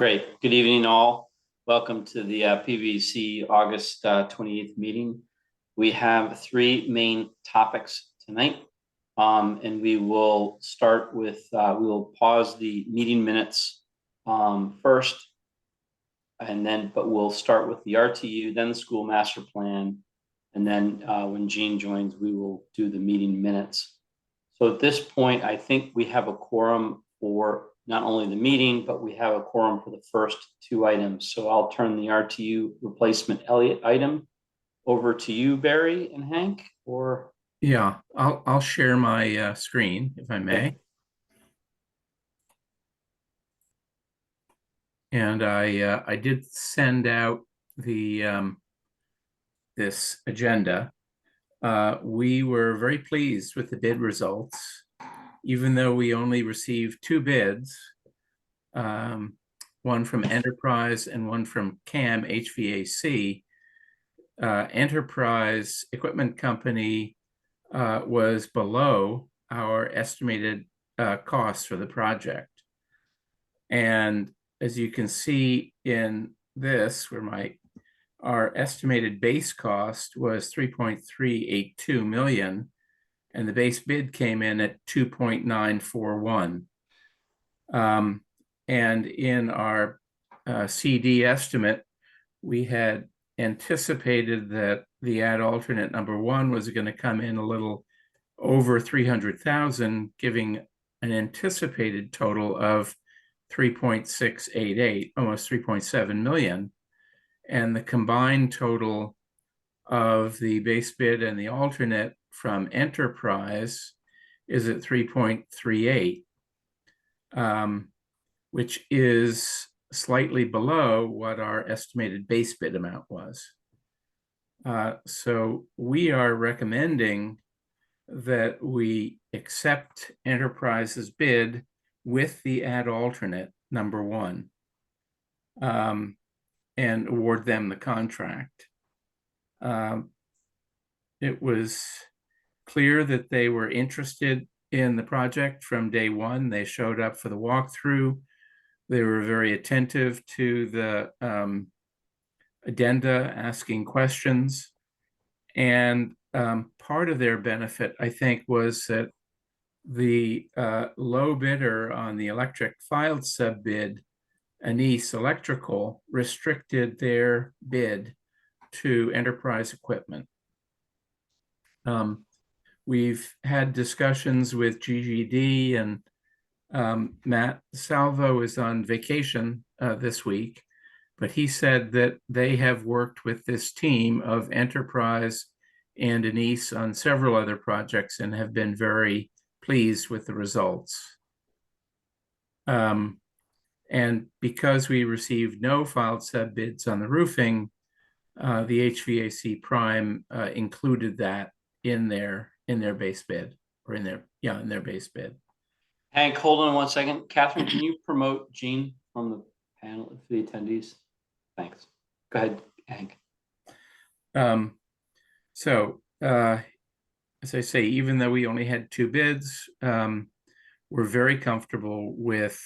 Great. Good evening, all. Welcome to the PVC August 28th meeting. We have three main topics tonight, and we will start with, we will pause the meeting minutes first, but we'll start with the RTU, then the school master plan, and then when Jean joins, we will do the meeting minutes. So at this point, I think we have a quorum for not only the meeting, but we have a quorum for the first two items. So I'll turn the RTU replacement Elliott item over to you, Barry and Hank, or? Yeah, I'll share my screen if I may. Okay. And I did send out the this agenda. We were very pleased with the bid results, even though we only received two bids, one from Enterprise and one from CAM HVAC. Enterprise Equipment Company was below our estimated cost for the project. And as you can see in this, where our estimated base cost was 3.382 million, and the base bid came in at 2.941. And in our CD estimate, we had anticipated that the ad alternate number one was going to come in a little over 300,000, giving an anticipated total of 3.688, almost 3.7 million. And the combined total of the base bid and the alternate from Enterprise is at 3.38, which is slightly below what our estimated base bid amount was. So we are recommending that we accept Enterprise's bid with the ad alternate number one, and award them the contract. It was clear that they were interested in the project from day one. They showed up for the walkthrough. They were very attentive to the addenda, asking questions. And part of their benefit, I think, was that the low bidder on the electric filed sub-bid, Anise Electrical, restricted their bid to Enterprise Equipment. We've had discussions with GGD, and Matt Salvo is on vacation this week, but he said that they have worked with this team of Enterprise and Anise on several other projects and have been very pleased with the results. And because we received no filed sub bids on the roofing, the HVAC Prime included that in their base bid, or in their base bid. Hank, hold on one second. Catherine, can you promote Jean from the panel for the attendees? Thanks. Go ahead, Hank. As I say, even though we only had two bids, we're very comfortable with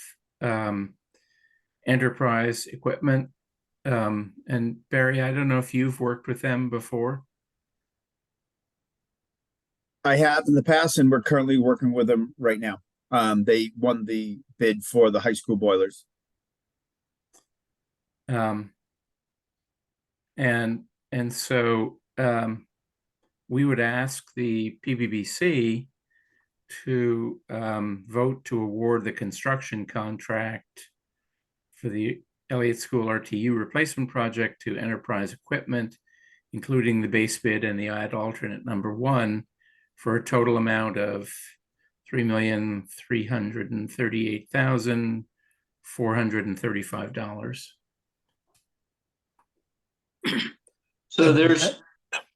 Enterprise Equipment. And Barry, I don't know if you've worked with them before. I have in the past, and we're currently working with them right now. They won the bid for the high school boilers. And so we would ask the PVBC to vote to award the construction contract for the Elliott School RTU replacement project to Enterprise Equipment, including the base bid and the ad alternate number one, for a total amount of $3,338,435. So there's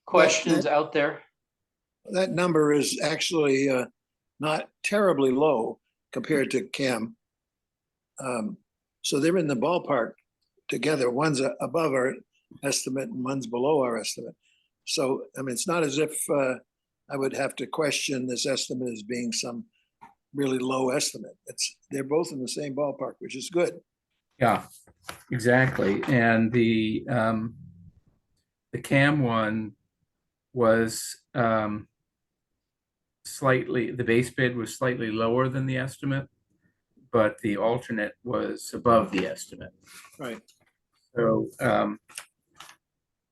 questions out there. That number is actually not terribly low compared to CAM. So they're in the ballpark together. One's above our estimate and one's below our estimate. So, I mean, it's not as if I would have to question this estimate as being some really low estimate. They're both in the same ballpark, which is good. Yeah, exactly. And the CAM one was slightly, the base bid was slightly lower than the estimate, but the alternate was above the estimate. Right. So,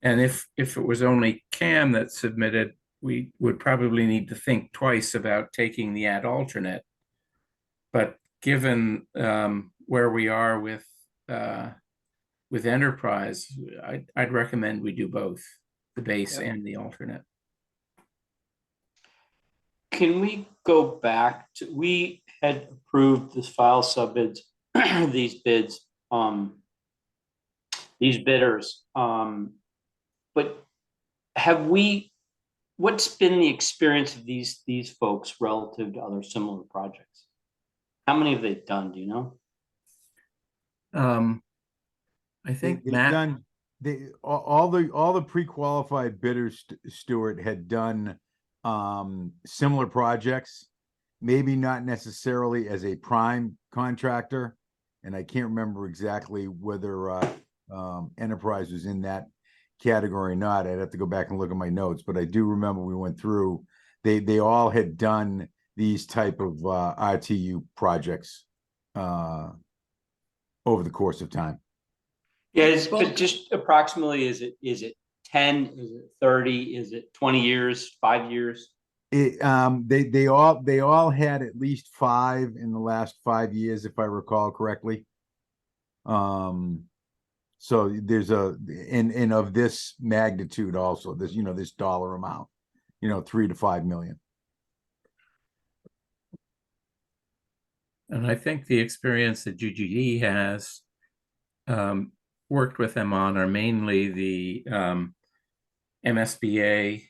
and if it was only CAM that submitted, we would probably need to think twice about taking the ad alternate. But given where we are with Enterprise, I'd recommend we do both, the base Yep. and the alternate. Can we go back to, we had approved this file subbids, these bids, these bidders, but have we, what's been the experience of these folks relative to other similar projects? How many have they done, do you know? I think They've Matt, done, all the pre-qualified bidders, Stuart, had done similar projects, maybe not necessarily as a prime contractor. And I can't remember exactly whether Enterprise was in that category or not. I'd have to go back and look at my notes, but I do remember we went through, they all had done these type of RTU projects over the course of time. Yeah, but just approximately, is it 10, is it 30, is it 20 years, 5 years? They all had at least 5 in the last 5 years, if I recall correctly. So there's and of this magnitude also, this, this dollar amount, 3 to 5 million. and I think the experience that GGD has worked with them on are mainly the MSBA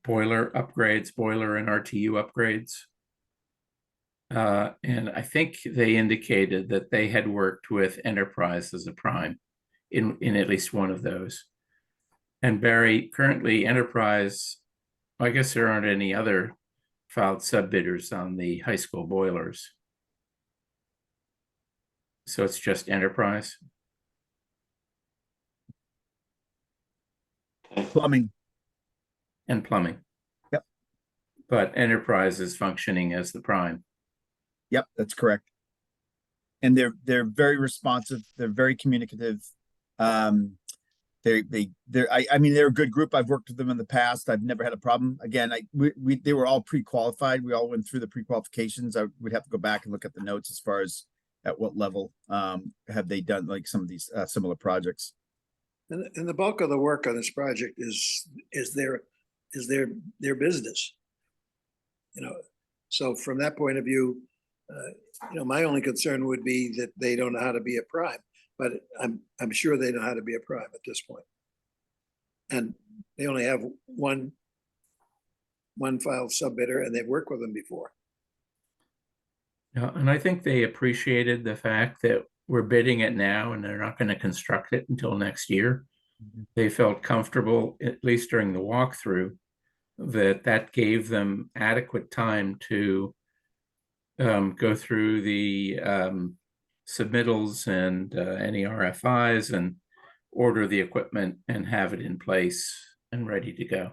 boiler upgrades, boiler and RTU upgrades. And I think they indicated that they had worked with Enterprise as a prime in at least one of those. And Barry, currently Enterprise, I guess there aren't any other filed sub-bidders on the high school boilers. So it's just Enterprise. Okay. Plumbing. And plumbing. Yep. But Enterprise is functioning as the prime. Yep, that's correct. And they're very responsive. They're very communicative. I mean, they're a good group. I've worked with them in the past. I've never had a problem. Again, they were all pre-qualified. We all went through the pre-qualifications. I would have to go back and look at the notes as far as at what level have they done like some of these similar projects. And the bulk of the work on this project is their business. So from that point of view, my only concern would be that they don't know how to be a prime, but I'm sure they know how to be a prime at this point. And they only have one file sub-bidder, and they've worked with them before. Yeah, and I think they appreciated the fact that we're bidding it now and they're not going to construct it until next year. Mm-hmm. They felt comfortable, at least during the walkthrough, that gave them adequate time to go through the submittals and any RFIs and order the equipment and have it in place and ready to go.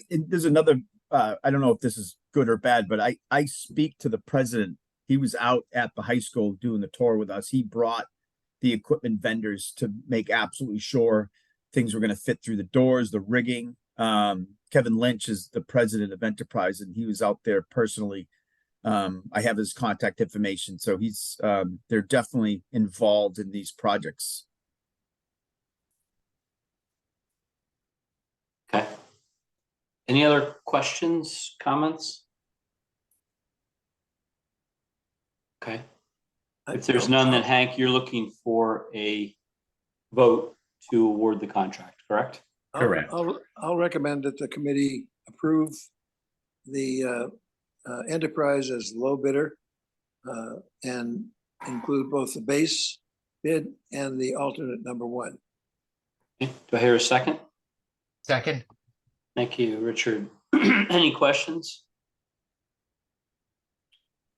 There's another, I don't know if this is good or bad, but I speak to the president. He was out at the high school doing the tour with us. He brought the equipment vendors to make absolutely sure things were going to fit through the doors, the rigging. Kevin Lynch is the president of Enterprise, and he was out there personally. I have his contact information, so they're definitely involved in these projects. Okay. Any other questions, comments? Okay. If there's none, then Hank, you're looking for a vote to award the contract, correct? Correct. I'll recommend that the committee approve the Enterprise as low bidder and include both the base bid and the alternate number 1. Okay. Do I hear a second? Second. Thank you, Richard. Any questions?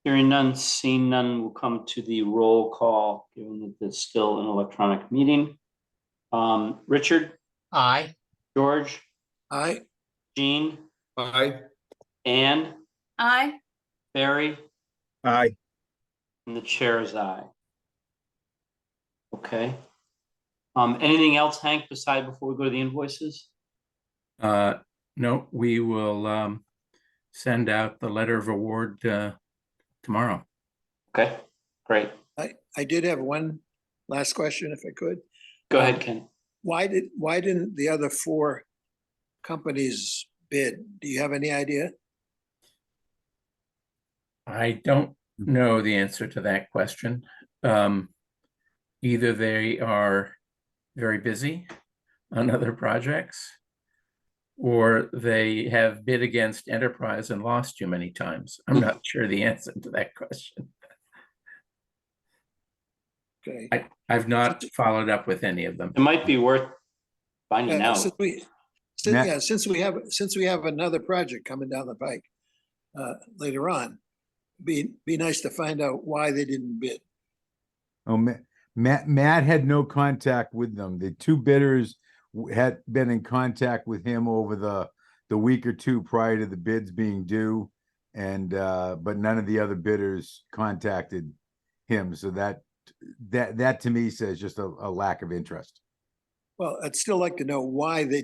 Hearing none, seeing none, we'll come to the roll call, given that it's still an electronic meeting. Richard, Aye. George, Aye. Jean, Aye. Anne, Aye. Barry, Aye. and the chair is aye. Okay. Anything else, Hank, beside before we go to the invoices? No, we will send out the letter of award tomorrow. Okay, great. I did have one last question, if I could. Go ahead, Ken. Why didn't the other four companies bid? Do you have any idea? I don't know the answer to that question. Either they are very busy on other projects, or they have bid against Enterprise and lost you many times. I'm not sure the answer to that question. Okay. I've not followed up with any of them. It might be worth finding Yeah, out. since we have another project coming down the pike later on, be nice to find out why they didn't bid. Oh, Matt had no contact with them. The two bidders had been in contact with him over the week or two prior to the bids being due. And, but none of the other bidders contacted him. So that to me says just a lack of interest. Well, I'd still like to know why they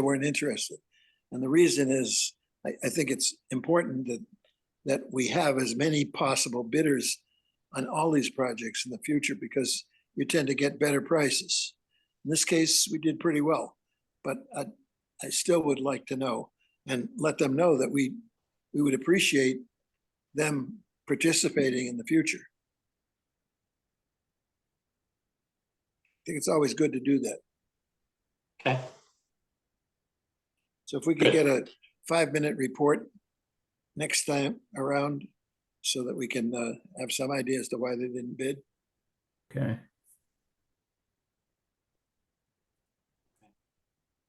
weren't interested. And the reason is, I think it's important that we have as many possible bidders on all these projects in the future, because you tend to get better prices. In this case, we did pretty well, but I still would like to know and let them know that we would appreciate them participating in the future. I think it's always good to do that. Okay, So if we could get a 5-minute report next time around, so that we can have some idea as to why they didn't bid. Okay.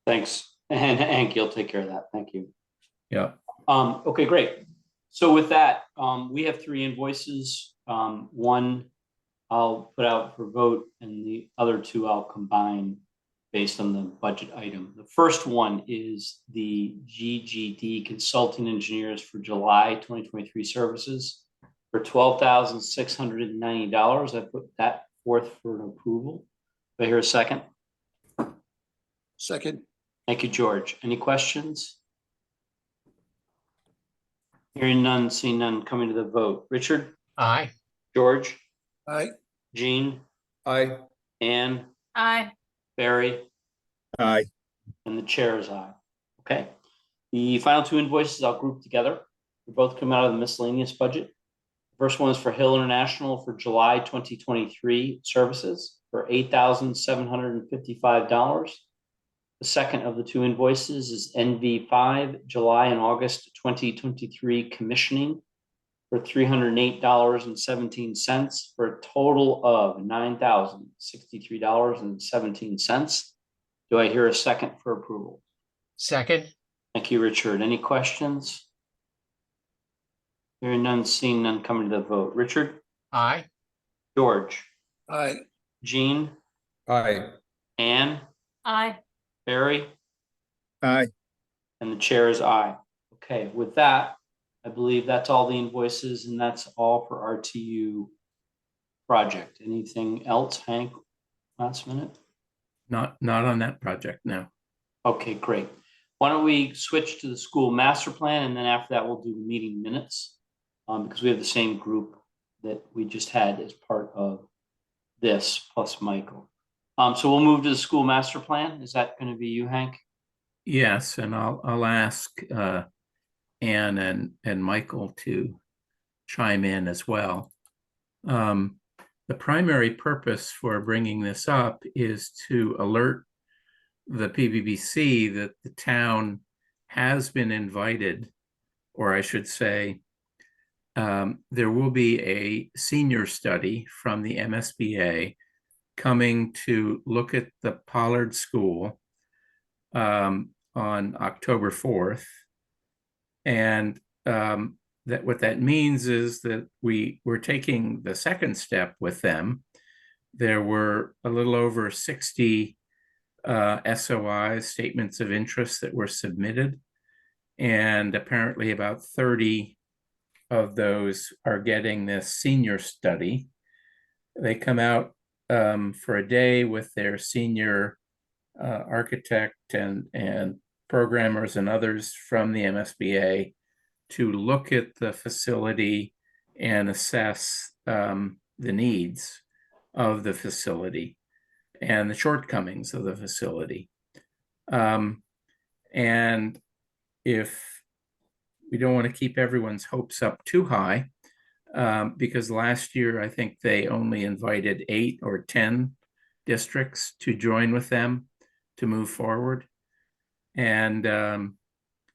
thanks. And Hank, you'll take care of that. Thank you. Yeah. Okay, great. So with that, we have 3 invoices. One I'll put out for vote, and the other 2 I'll combine based on the budget item. The first one is the GGD Consulting Engineers for July 2023 services for $12,690. I put that forth for an approval. Do I hear a second? Second. Thank you, George. Any questions? Hearing none, seeing none, coming to the vote. Richard? Aye. George? Aye. Jean? Aye. Anne? Aye. Barry? Aye. And the chair is aye. Okay. The final 2 invoices I'll group together. They both come out of the miscellaneous budget. First one is for Hill International for July 2023 services for $8,755. The second of the 2 invoices is NV5 July and August 2023 commissioning for $308.17 for a total of $9,063.17. Do I hear a second for approval? Second. Thank you, Richard. Any questions? Hearing none, seeing none, coming to the vote. Richard? Aye. George? Aye. Jean? Aye. Anne? Aye. Barry? Aye. And the chair is aye. Okay, with that, I believe that's all the invoices, and that's all for RTU project. Anything else, Hank, last minute? Not on that project now. Okay, great. Why don't we switch to the school master plan, and then after that, we'll do the meeting minutes, because we have the same group that we just had as part of this, plus Michael. So we'll move to the school master plan. Is that going to be you, Hank? Yes, and I'll ask Anne and Michael to chime in as well. The primary purpose for bringing this up is to alert the PVBC that the town has been invited, or I should say, there will be a senior study from the MSBA coming to look at the Pollard School on October 4th. And that what that means is that we're taking the second step with them. There were a little over 60 SOIs, statements of interest, that were submitted. And apparently about 30 of those are getting this senior study. They come out for a day with their senior architect and programmers and others from the MSBA to look at the facility and assess the needs of the facility and the shortcomings of the facility. And if we don't want to keep everyone's hopes up too high, because last year I think they only invited 8 or 10 districts to join with them to move forward. And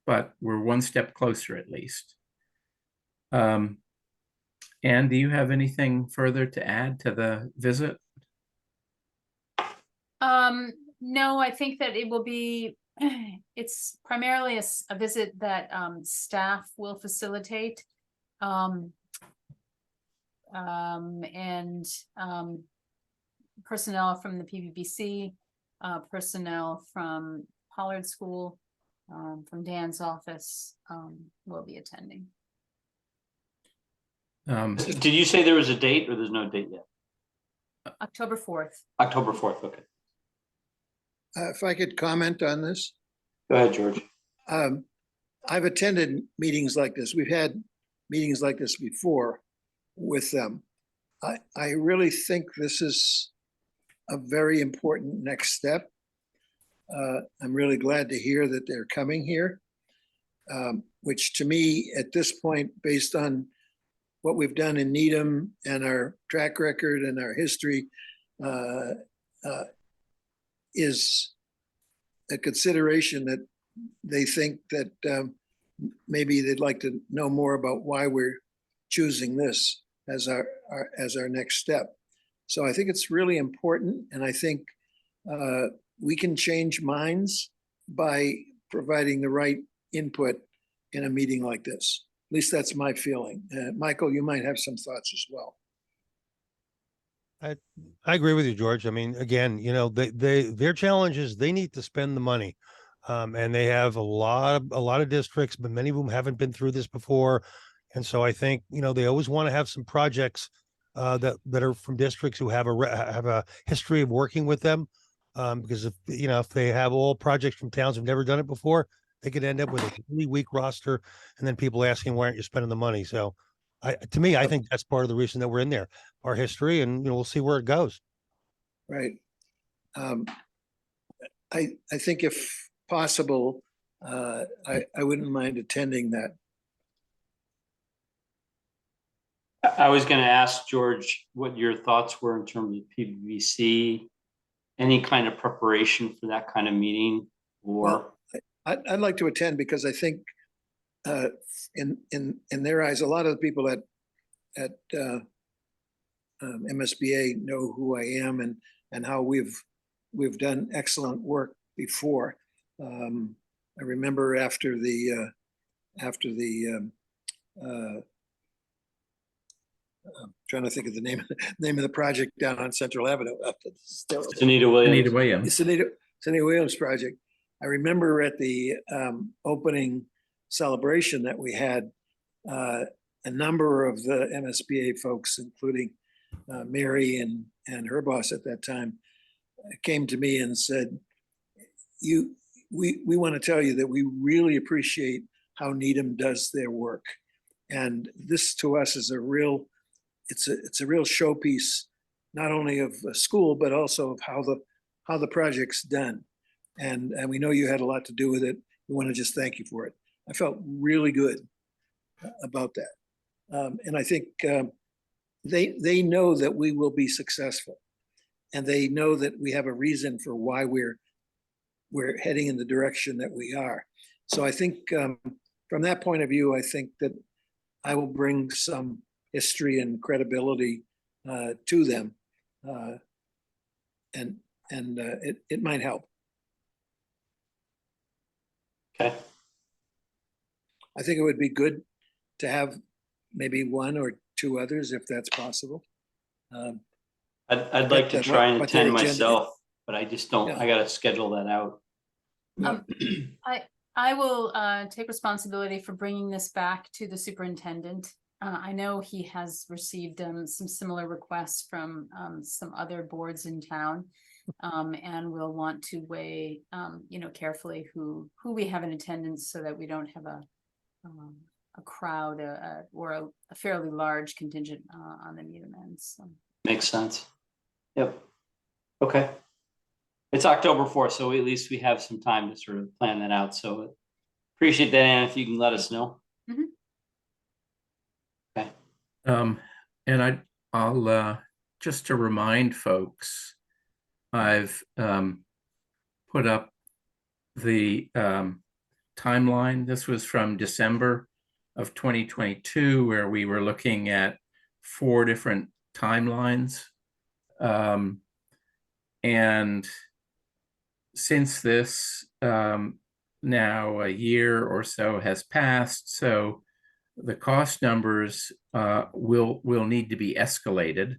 but we're one step closer at least. Anne, do you have anything further to add to the visit? No, I think that it will be, it's primarily a visit that staff will facilitate. And personnel from the PVBC, personnel from Pollard School, from Dan's office, will be attending. Did you say there was a date or there's no date yet? October 4th. October 4th, okay. If I could comment on this. Go ahead, George. I've attended meetings like this. We've had meetings like this before with them. I really think this is a very important next step. I'm really glad to hear that they're coming here, which to me at this point, based on what we've done in Needham and our track record and our history, is a consideration that they think that maybe they'd like to know more about why we're choosing this as our next step. So I think it's really important, and I think we can change minds by providing the right input in a meeting like this. At least that's my feeling. Michael, you might have some thoughts as well. I agree with you, George. I mean, again, you know, their challenge is they need to spend the money. And they have a lot of districts, but many of them haven't been through this before. And so I think, you know, they always want to have some projects that are from districts who have a history of working with them. Because if they have all projects from towns who've never done it before, they could end up with a really weak roster, and then people asking, why aren't you spending the money? So to me, I think that's part of the reason that we're in there, our history, and we'll see where it goes. Right. I think if possible, I wouldn't mind attending that. I was going to ask George what your thoughts were in terms of PVBC, any kind of preparation for that kind of meeting, or. Well, I'd like to attend because I think in their eyes, a lot of the people at MSBA know who I am and how we've done excellent work before. I remember after the I'm trying to think of the name of the project down on Central Avenue. Anita Williams. Anita Williams. It's Anita Williams project. I remember at the opening celebration that we had, a number of the MSBA folks, including Mary and her boss at that time, came to me and said, we want to tell you that we really appreciate how Needham does their work. And this to us is a real showpiece, not only of the school, but also of how the project's done. And we know you had a lot to do with it. We want to just thank you for it. I felt really good about that. And I think they know that we will be successful, and they know that we have a reason for why we're heading in the direction that we are. So I think from that point of view, I think that I will bring some history and credibility to them, and it might help. Okay. I think it would be good to have maybe one or two others, if that's possible. I'd like to But try and what their attend agenda- myself, but I just don't, Yeah. I gotta schedule that out. I will take responsibility for bringing this back to the superintendent. I know he has received some similar requests from some other boards in town. And we'll want to weigh, carefully who we have in attendance so that we don't have a crowd or a fairly large contingent on the meeting ends. So. Makes sense. Yep. Okay. It's October 4th, so at least we have some time to sort of plan that out. So appreciate that, Ann, if you can let us know. Okay. And I'll just to remind folks, I've put up the timeline. This was from December of 2022, where we were looking at 4 different timelines. And since this, now a year or so has passed, so the cost numbers will need to be escalated.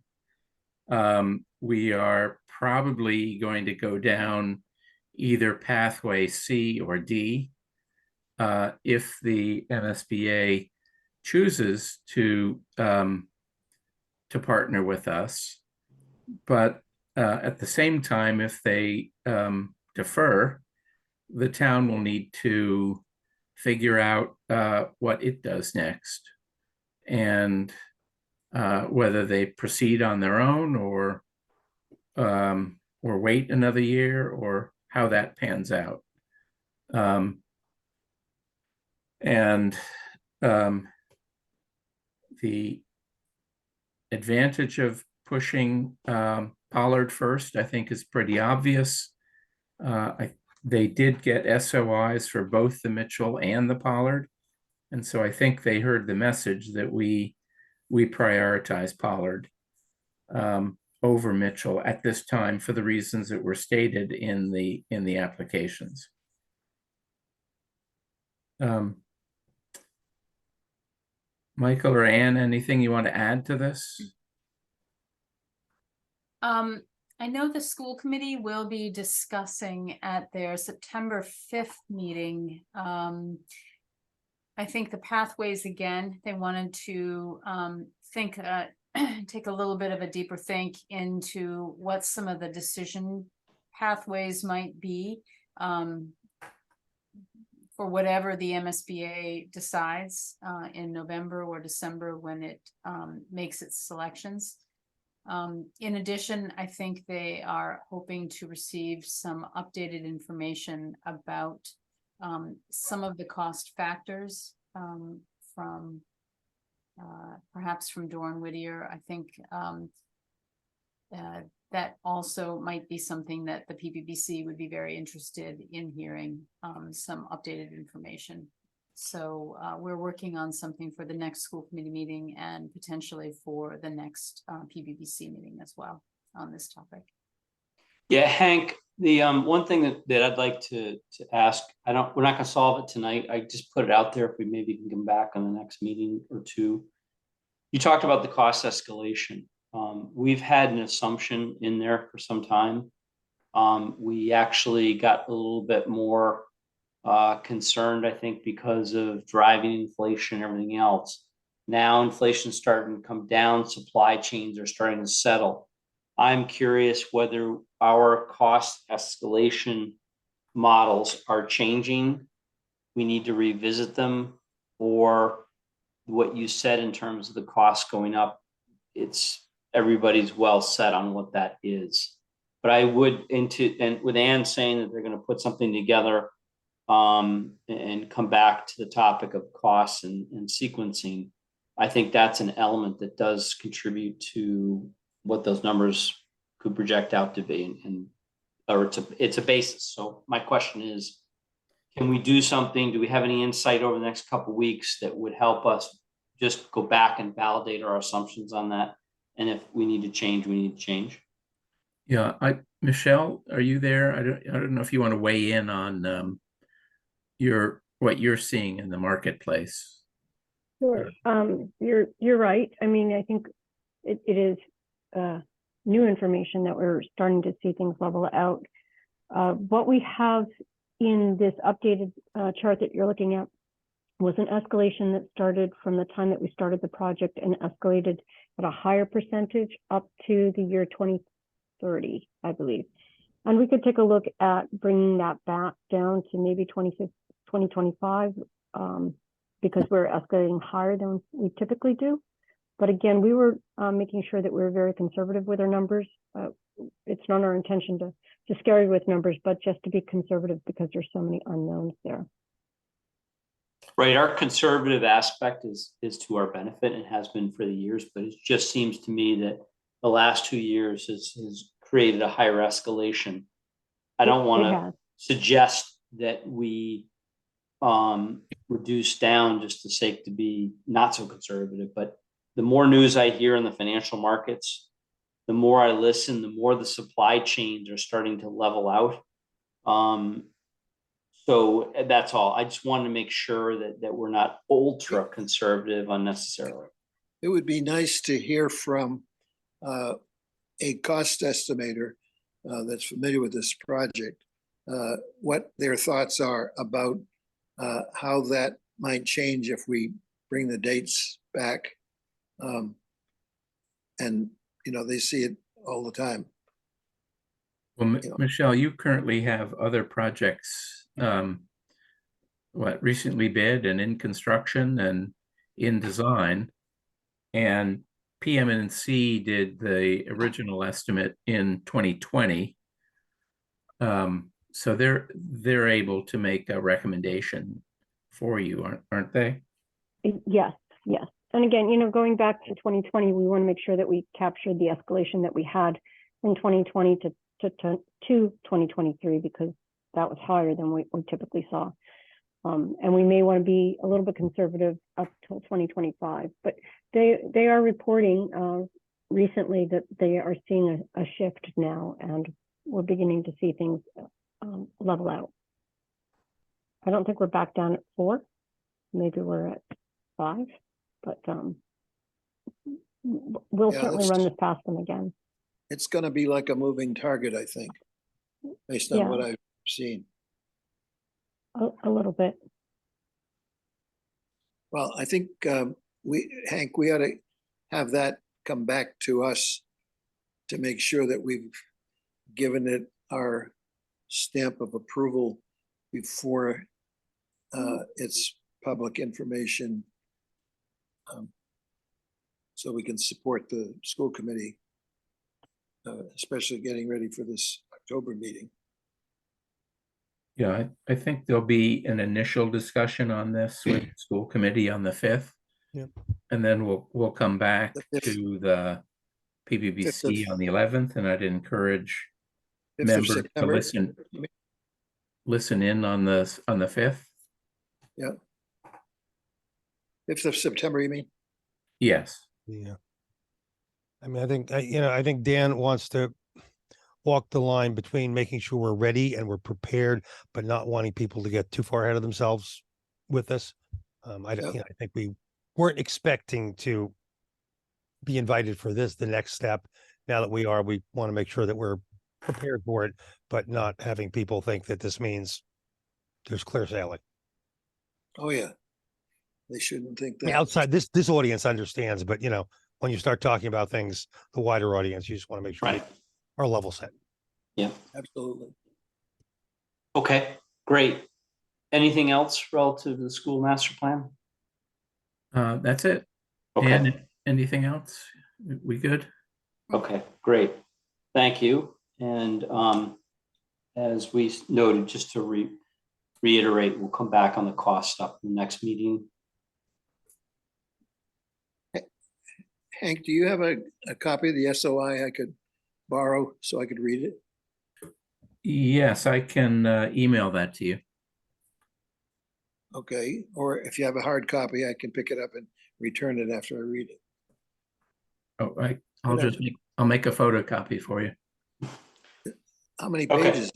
We are probably going to go down either pathway C or D if the MSBA chooses to partner with us. But at the same time, if they defer, the town will need to figure out what it does next, and whether they proceed on their own or wait another year, or how that pans out. The advantage of pushing Pollard first, I think, is pretty obvious. They did get SOIs for both the Mitchell and the Pollard. And so I think they heard the message that we prioritize Pollard over Mitchell at this time for the reasons that were stated in the applications. Michael or Ann, anything you want to add to this? I know the school committee will be discussing at their September 5th meeting. I think the pathways again, they wanted to think, take a little bit of a deeper think into what some of the decision pathways might be for whatever the MSBA decides in November or December when it makes its selections. In addition, I think they are hoping to receive some updated information about some of the cost factors from perhaps from Doran Whittier. I think that also might be something that the PBBC would be very interested in hearing, some updated information. So we're working on something for the next school committee meeting and potentially for the next PBBC meeting as well on this topic. Yeah, Hank, the one thing that I'd like to ask, we're not gonna solve it tonight. I just put it out there if we maybe can come back on the next meeting or two. You talked about the cost escalation. We've had an assumption in there for some time. We actually got a little bit more concerned, I think, because of driving inflation and everything else. Now inflation's starting to come down, supply chains are starting to settle. I'm curious whether our cost escalation models are changing. We need to revisit them, or what you said in terms of the cost going up, everybody's well set on what that is. But I would, and with Ann saying that they're going to put something together and come back to the topic of costs and sequencing, I think that's an element that does contribute to what those numbers could project out to be, or it's a basis. So my question is, can we do something? Do we have any insight over the next couple of weeks that would help us just go back and validate our assumptions on that? And if we need to change, we need to change. Yeah, Michelle, are you there? I don't know if you want to weigh in on what you're seeing in the marketplace. Sure. You're right. I mean, I think it is new information that we're starting to see things level out. What we have in this updated chart that you're looking at was an escalation that started from the time that we started the project and escalated at a higher percentage up to the year 2030, I believe. And we could take a look at bringing that back down to maybe 2025, because we're escalating higher than we typically do. But again, we were making sure that we were very conservative with our numbers. It's not our intention to scare you with numbers, but just to be conservative because there's so many unknowns there. Right, our conservative aspect is to our benefit and has been for the years, but it just seems to me that the last 2 years has created a higher escalation. I don't want to suggest that we reduce down just to sake to be not so conservative, but the more news I hear in the financial markets, the more I listen, the more the supply chains are starting to level out. So that's all. I just wanted to make sure that we're not ultra conservative unnecessarily. It would be nice to hear from a cost estimator that's familiar with this project, what their thoughts are about how that might change if we bring the dates back. And, you know, they see it all the time. Well, you know. Michelle, you currently have other projects, recently bid and in construction and in design. And PM&C did the original estimate in 2020. So they're able to make a recommendation for you, aren't they? Yes. And again, you know, going back to 2020, we want to make sure that we captured the escalation that we had in 2020 to 2023, because that was higher than we typically saw. And we may want to be a little bit conservative up till 2025, but they are reporting recently that they are seeing a shift now, and we're beginning to see things level out. I don't think we're back down at 4. Maybe we're at 5, but we'll certainly run this past them again. It's going to be like a moving target, I think, based on what I've seen. A little bit. Well, I think Hank, we ought to have that come back to us to make sure that we've given it our stamp of approval before it's public information, so we can support the school committee, especially getting ready for this October meeting. Yeah, I think there'll be an initial discussion on this with the school committee on the 5th. Yep. And then we'll come back The 5th. to the PBBC on the 11th, and I'd encourage 5th of members to September. listen in on the 5th. Yeah. 5th of September, you mean? Yes. Yeah. I mean, I think Dan wants to walk the line between making sure we're ready and we're prepared, but not wanting people to get too far ahead of themselves with this. I think we weren't expecting to be invited for the next step. Now that we are, we want to make sure that we're prepared for it, but not having people think that this means there's clear sailing. Oh, yeah. They shouldn't think that. Outside this audience understands, but you know, when you start talking about things, the wider audience, you just want to make sure Right. our level set. Yeah. Absolutely. Okay, great. Anything else relative to the school master plan? That's it. Okay. And anything else? We good? Okay, great. Thank you. And as we noted, just to reiterate, we'll come back on the cost stuff in the next meeting. Hank, do you have a copy of the SOI I could borrow so I could read it? Yes, I can email that to you. Okay, or if you have a hard copy, I can pick it up and return it after I read it. Oh, I'll make a photocopy for you. How many Okay. pages?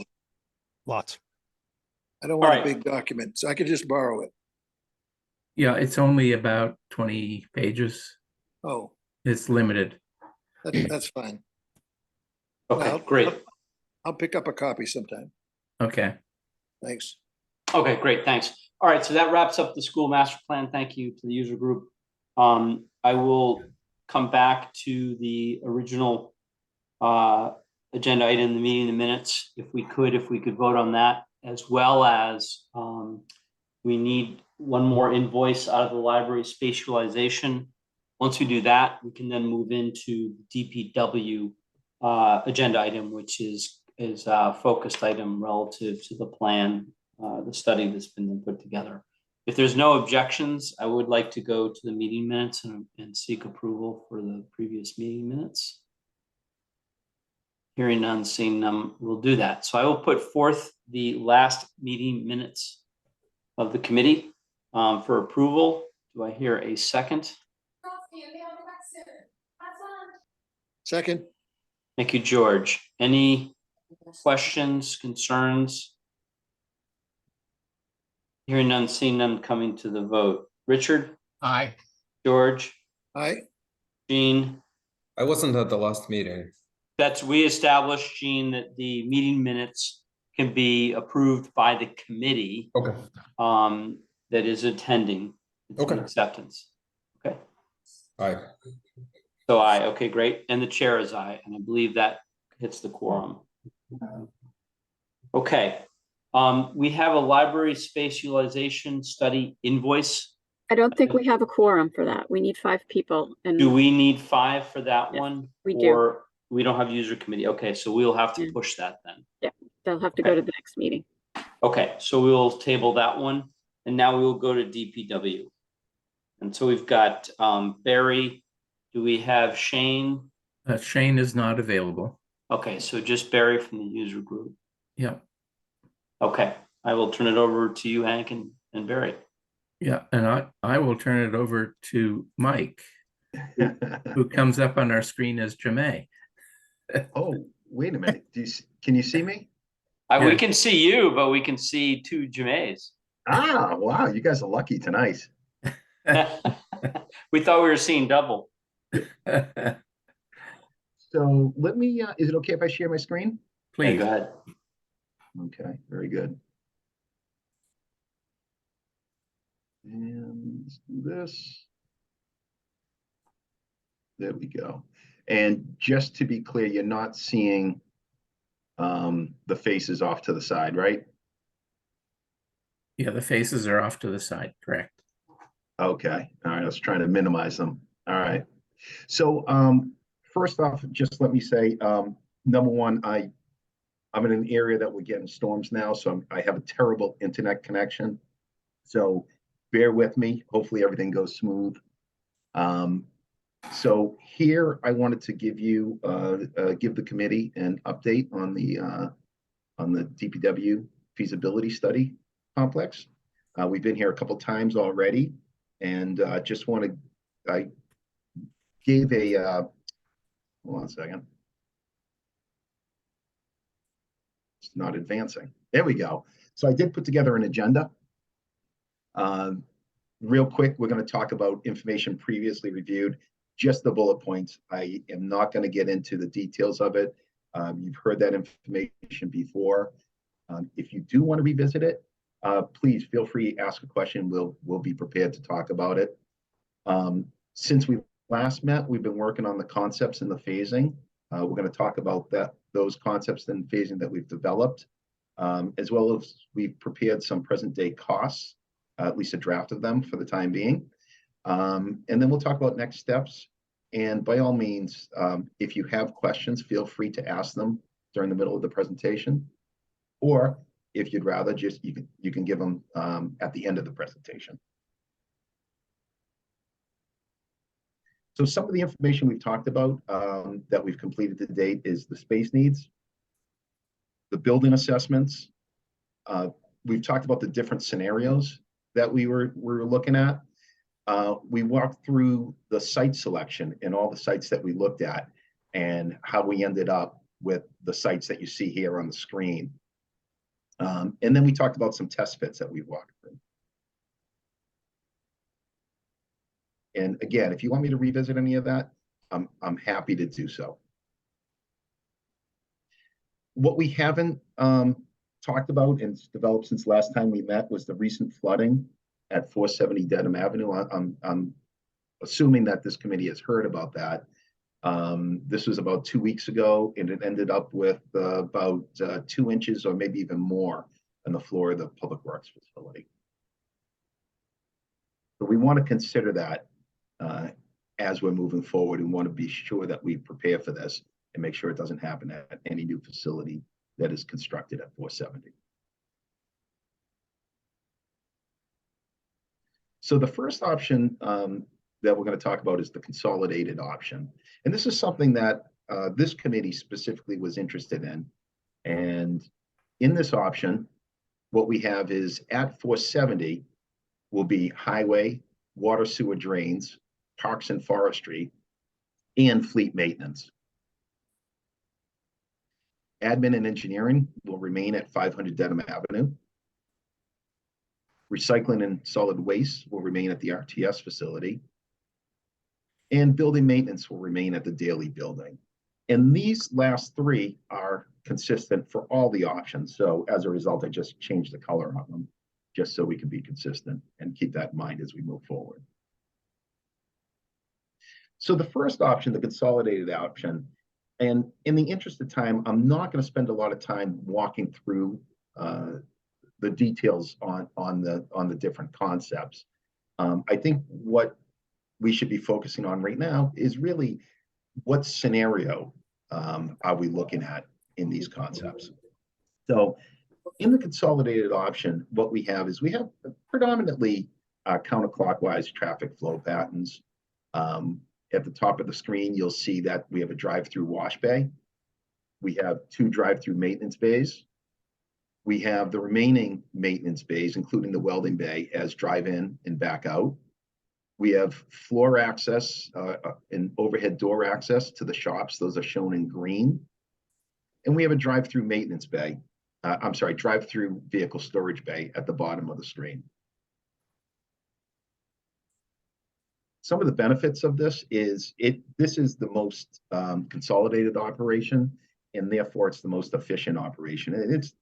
Lots. I don't want All a right. big document, so I could just borrow it. Yeah, it's only about 20 pages. Oh, It's limited. that's fine. Okay, Well, great. I'll pick up a copy sometime. Okay. Thanks. Okay, great, thanks. All right, so that wraps up the school master plan. Thank you to the user group. I will come back to the original agenda item, the meeting, the minutes, if we could vote on that, as well as we need one more invoice out of the library space utilization. Once we do that, we can then move into DPW agenda item, which is a focused item relative to the plan, the study that's been put together. If there's no objections, I would like to go to the meeting minutes and seek approval for the previous meeting minutes. Hearing none, seeing none, we'll do that. So I will put forth the last meeting minutes of the committee for approval. Do I hear a second? Second, Thank you, George. Any questions, concerns? Hearing none, seeing none, coming to the vote. Richard, Aye. George, aye, Jean, I wasn't at the last meeting. we established, Jean, that the meeting minutes can be approved by the committee Okay. that is attending. It's an Okay. acceptance. Okay. Aye. So aye, okay, great. And the chair is aye, and I believe that hits the quorum. Okay. We have a library space utilization study invoice. I don't think we have a quorum for that. We need 5 people and Do we need 5 for that Yes, one? we do. Or we don't have user committee? Okay, so we'll have to Yeah. push that then. they'll have to go to the next meeting. Okay, so we will table that one, and now we will go to DPW. And so we've got Barry. Do we have Shane? Shane is not available. Okay, so just Barry from the user group. Yeah. Okay, I will turn it over to you, Hank and Barry. Yeah. And I will turn it over to Mike, who comes up on our screen as Jemay. Oh, wait a minute. Can you see me? We Yeah. can see you, but we can see 2 Jemays. Ah, wow. You guys are lucky tonight. We thought we were seeing double. So let me, is it okay if I share my screen? Yeah, Please. go ahead. Okay, very good. And let's do this. There we go. And just to be clear, you're not seeing the faces off to the side, right? Yeah, the faces are off to the side, correct. Okay, all right, I was trying to minimize them. All right. So first off, just let me say, number one, I'm in an area that we're getting storms now, so I have a terrible internet connection. So bear with me. Hopefully everything goes smooth. So here I wanted to give you, give the committee an update on the DPW feasibility study complex. We've been here a couple times already, and just want to, I gave a, hold on a second. It's not advancing. There we go. So I did put together an agenda. Real quick, we're going to talk about information previously reviewed, just the bullet points. I am not going to get into the details of it. You've heard that information before. If you do want to revisit it, please feel free to ask a question. We'll be prepared to talk about it. Since we last met, we've been working on the concepts and the phasing. We're going to talk about those concepts and phasing that we've developed, as well as we've prepared some present day costs, at least a draft of them for the time being. And then we'll talk about next steps. And by all means, if you have questions, feel free to ask them during the middle of the presentation. Or if you'd rather, just you can give them at the end of the presentation. So some of the information we've talked about that we've completed to date is the space needs, the building assessments. We've talked about the different scenarios that we were looking at. We walked through the site selection and all the sites that we looked at and how we ended up with the sites that you see here on the screen. And then we talked about some test fits that we walked through. And again, if you want me to revisit any of that, I'm happy to do so. What we haven't talked about and developed since last time we met was the recent flooding at 470 Dedham Avenue. I'm assuming that this committee has heard about that. This was about 2 weeks ago, and it ended up with about 2 inches or maybe even more on the floor of the Public Works facility. So we want to consider that as we're moving forward, and want to be sure that we prepare for this and make sure it doesn't happen at any new facility that is constructed at 470. So the first option that we're going to talk about is the consolidated option. And this is something that this committee specifically was interested in. And in this option, what we have is at 470 will be highway, water sewer drains, parks and forestry, and fleet maintenance. Admin and engineering will remain at 500 Dedham Avenue. Recycling and solid waste will remain at the RTS facility. And building maintenance will remain at the Daily building. And these last three are consistent for all the options. So as a result, I just changed the color on them just so we can be consistent and keep that in mind as we move forward. So the first option, the consolidated option, and in the interest of time, I'm not going to spend a lot of time walking through the details on the different concepts. I think what we should be focusing on right now is really what scenario are we looking at in these concepts. So in the consolidated option, what we have is we have predominantly counterclockwise traffic flow patterns. At the top of the screen, you'll see that we have a drive-through wash bay. We have 2 drive-through maintenance bays. We have the remaining maintenance bays, including the welding bay, as drive-in and back out. We have floor access and overhead door access to the shops. Those are shown in green. And we have a drive-through maintenance bay. Drive-through vehicle storage bay at the bottom of the screen. Some of the benefits of this is this is the most consolidated operation, and therefore it's the most efficient operation. And it's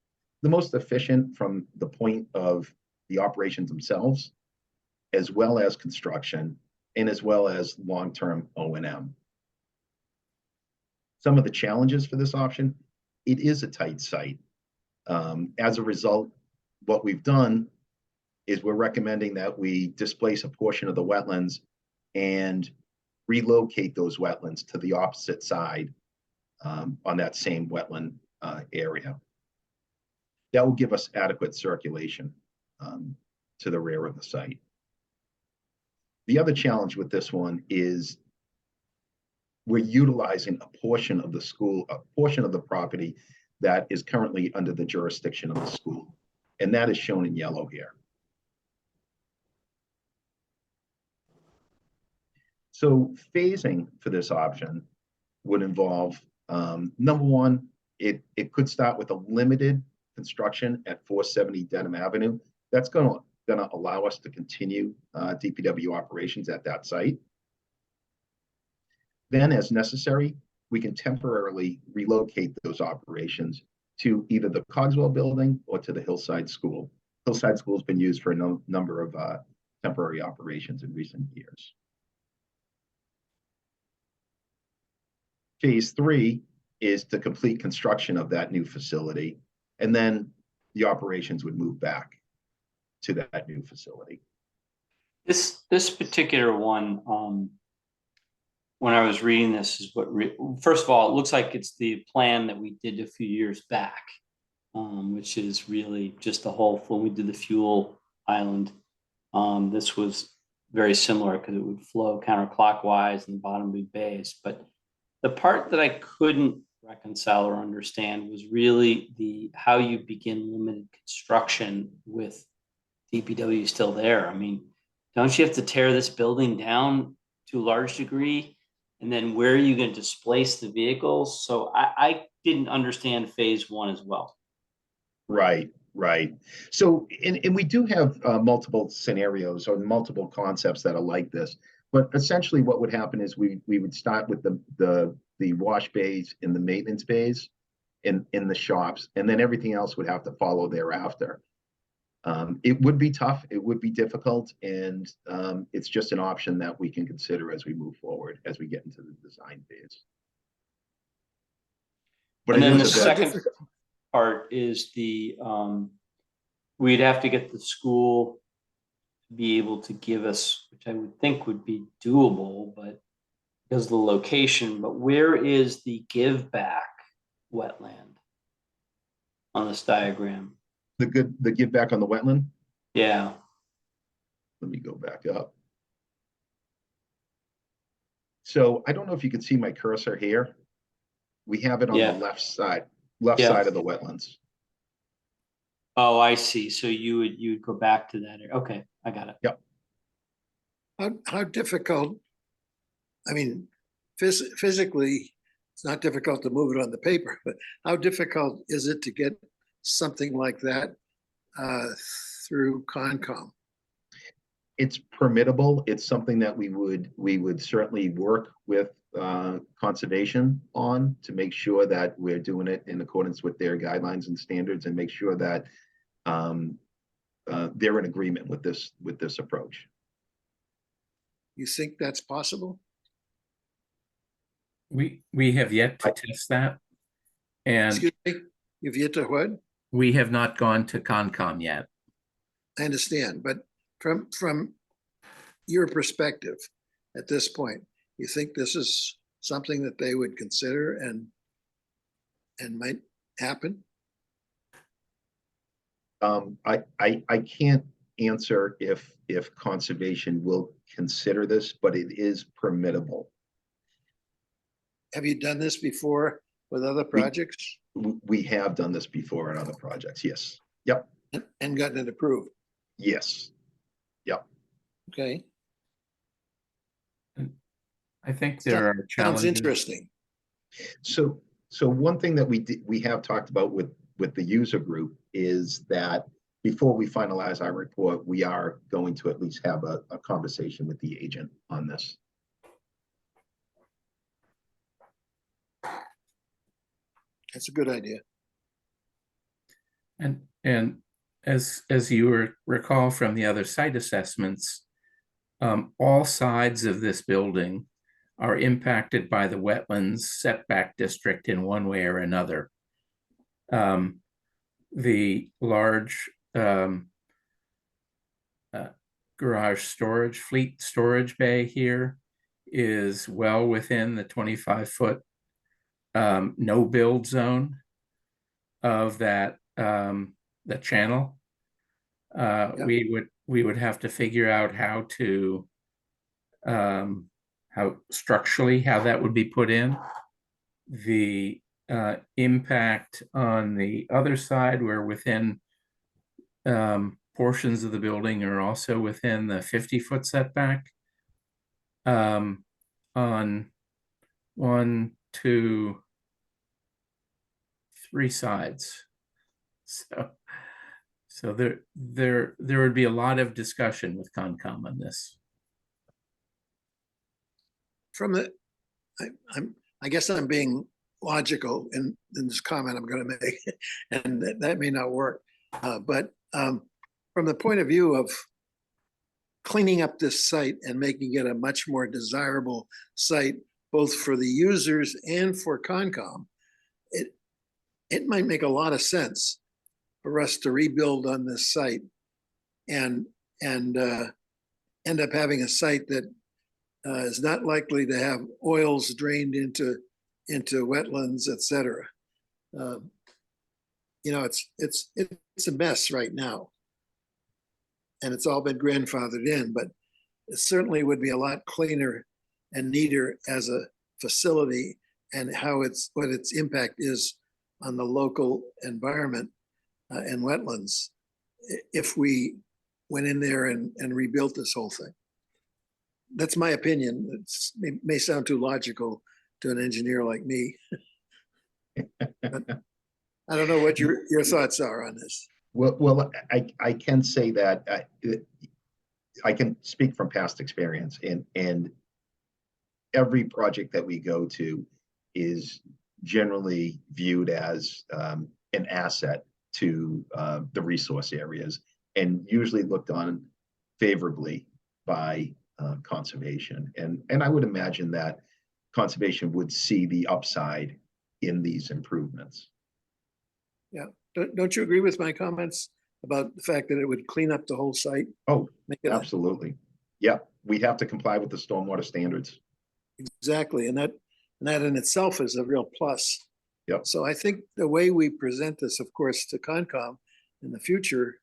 the most efficient from the point of the operations themselves, as well as construction, and as well as long-term O&M. Some of the challenges for this option, it is a tight site. As a result, what we've done is we're recommending that we displace a portion of the wetlands and relocate those wetlands to the opposite side on that same wetland area. That will give us adequate circulation to the rear of the site. The other challenge with this one is we're utilizing a portion of the school, a portion of the property that is currently under the jurisdiction of the school, and that is shown in yellow here. So phasing for this option would involve, number one, it could start with a limited construction at 470 Dedham Avenue. That's going to allow us to continue DPW operations at that site. Then, as necessary, we can temporarily relocate those operations to either the Cogswell building or to the Hillside School. Hillside School has been used for a number of temporary operations in recent years. Phase 3 is to complete construction of that new facility, and then the operations would move back to that new facility. This particular one, when I was reading this, is first of all, it looks like it's the plan that we did a few years back, which is really just the whole, when we did the fuel island, this was very similar because it would flow counterclockwise and the bottom would be bays. But the part that I couldn't reconcile or understand was really how you begin limited construction with DPW still there. I mean, don't you have to tear this building down to a large degree? And then where are you going to displace the vehicles? So I didn't understand phase 1 as well. Right. So, and we do have multiple scenarios or multiple concepts that are like this. But essentially what would happen is we would start with the wash bays and the maintenance bays in the shops, and then everything else would have to follow thereafter. It would be tough, it would be difficult, and it's just an option that we can consider as we move forward, as we get into the design phase. But And it then the is a bit- second part is we'd have to get the school to be able to give us, which I would think would be doable, but because of the location, but where is the give back wetland on this diagram? the give back on the wetland. Yeah, Let me go back up. So I don't know if you can see my cursor here. We have it on Yeah. the left side Yeah. of the wetlands. oh, I see. So you would go back to that area. Okay, I got it. How difficult, I mean, physically, it's not difficult to move it on the paper, but how difficult is it to get something like that through Concom? It's permittable. It's something that we would certainly work with conservation on to make sure that we're doing it in accordance with their guidelines and standards, and make sure that they're in agreement with this approach. You think that's possible? We have yet to test that. And Excuse me, you've yet to what? we have not gone to Concom yet. I understand, but from your perspective at this point, you think this is something that they would consider and might happen? I can't answer if conservation will consider this, but it is permittable. Have you done this before with other projects We have done this before on other projects. Yes. Yep. and gotten it approved? Yes. Yep. Okay, I think there are sounds challenges. interesting. So one thing that we have talked about with the user group is that before we finalize our report, we are going to at least have a conversation with the agent on this. That's a good idea. And as you recall from the other site assessments, all sides of this building are impacted by the wetlands setback district in one way or another. The large garage storage, fleet storage bay here is well within the 25-foot no build zone of that the channel. We would have to figure out how to how structurally how that would be put in. The impact on the other side, where within portions of the building are also within the 50-foot setback on 1, 2, 3 sides. So there would be a lot of discussion with Concom on this. From the, I guess I'm being logical in this comment I'm going to make, and that may not work. But from the point of view of cleaning up this site and making it a much more desirable site, both for the users and for Concom, it might make a lot of sense for us to rebuild on this site and end up having a site that is not likely to have oils drained into wetlands, et cetera. You know, it's a mess right now, and it's all been grandfathered in, but it certainly would be a lot cleaner and neater as a facility, and what its impact is on the local environment and wetlands if we went in there and rebuilt this whole thing. That's my opinion. It may sound too logical to an engineer like me. But I don't know what your thoughts are on this. Well, I can say that I can speak from past experience, and every project that we go to is generally viewed as an asset to the resource areas, and usually looked on favorably by conservation. And I would imagine that conservation would see the upside in these improvements. Yeah, don't you agree with my comments about the fact that it would clean up the whole site? Oh, Make it absolutely. Yeah, we have to comply with the stormwater standards. exactly, and that in itself is a real plus. Yep. So I think the way we present this, of course, to Concom in the future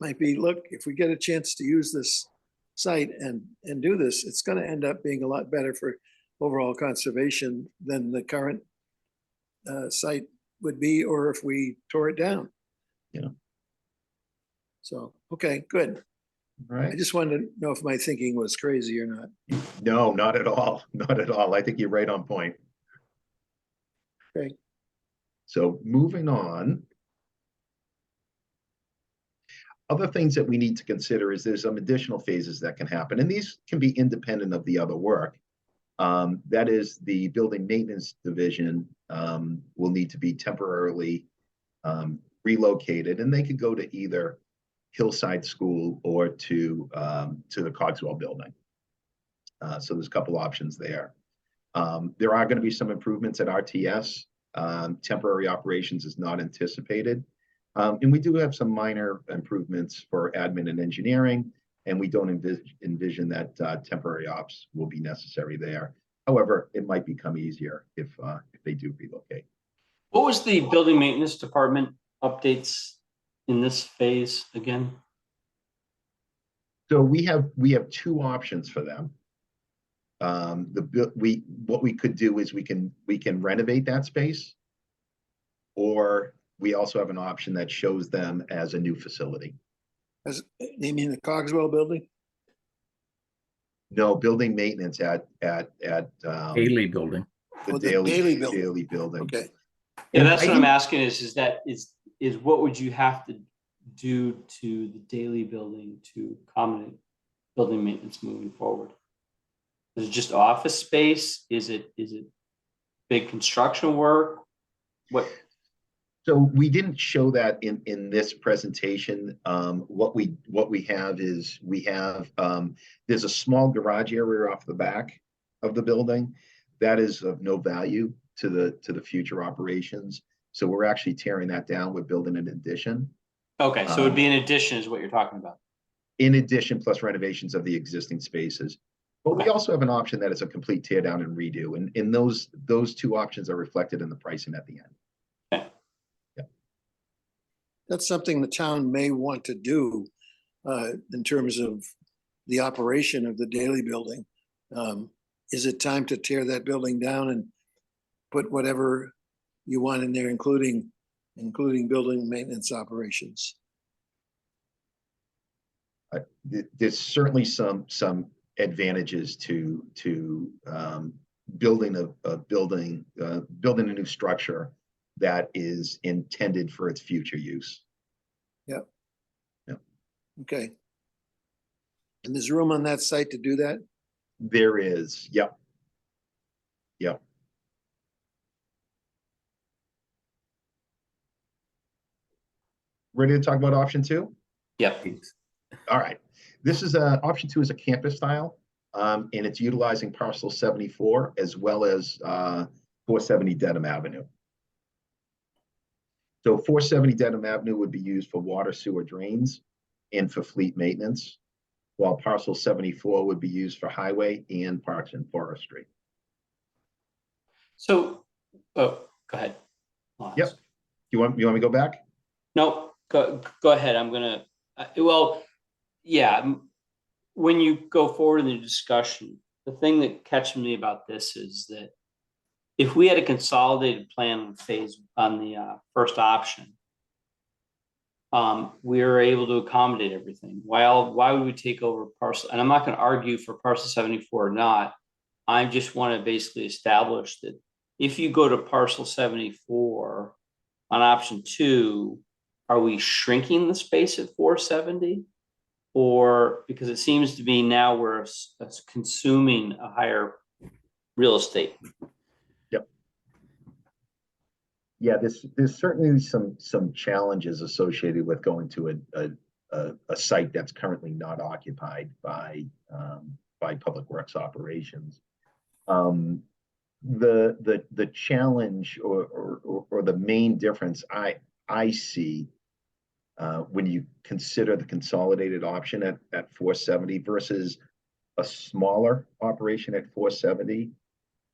might be, look, if we get a chance to use this site and do this, it's going to end up being a lot better for overall conservation than the current site would be, or if we tore it down. Yeah. So, okay, good. All right. I just wanted to know if my thinking was crazy or not. No, not at all. Not at all. I think you're right on point. Okay. So moving on. Other things that we need to consider is there's some additional phases that can happen, and these can be independent of the other work. That is, the building maintenance division will need to be temporarily relocated, and they could go to either Hillside School or to the Cogswell building. So there's a couple options there. There are going to be some improvements at RTS. Temporary operations is not anticipated. And we do have some minor improvements for admin and engineering, and we don't envision that temporary ops will be necessary there. However, it might become easier if they do relocate. What was the building maintenance department updates in this phase again? So we have two options for them. What we could do is we can renovate that space, or we also have an option that shows them as a new facility. As you mean the Cogswell building? No, building maintenance at Haley Building. the Oh, the Daily Daily building. building. Okay. Yeah, And that's I what I'm didn't- asking is what would you have to do to the Daily building to accommodate building maintenance moving forward? Is it just office space? Is it big construction work? What? So we didn't show that in this presentation. What we have is there's a small garage area off the back of the building that is of no value to the future operations. So we're actually tearing that down. We're building an addition. Okay, so it'd be an addition is what you're talking about. In addition, plus renovations of the existing spaces. But we also have an option that is a complete tear down and redo. And those two options are reflected in the pricing at the end. That's something the town may want to do in terms of the operation of the Daily building. Is it time to tear that building down and put whatever you want in there, including building maintenance operations? There's certainly some advantages to building a new structure that is intended for its future use. Yep. Yep. Okay. And there's room on that site to do that? There is. Yep. Yep. Ready to talk about option two? Yep. All right. This is option two is a campus style, and it's utilizing parcel 74 as well as 470 Dedham Avenue. So 470 Dedham Avenue would be used for water, sewer drains and for fleet maintenance, while parcel 74 would be used for highway and parks and forestry. So, oh, go ahead. Yep. You want me to go back? No, go ahead. I'm gonna, well, yeah, when you go forward in the discussion, the thing that catches me about this is that if we had a consolidated plan on phase on the first option, we were able to accommodate everything. Why would we take over parcel? And I'm not going to argue for parcel 74 or not. I just want to basically establish that if you go to parcel 74 on option 2, are we shrinking the space at 470? Or because it seems to be now we're consuming a higher real estate. Yeah, there's certainly some challenges associated with going to a site that's currently not occupied by Public Works Operations. The challenge or the main difference I see when you consider the consolidated option at 470 versus a smaller operation at 470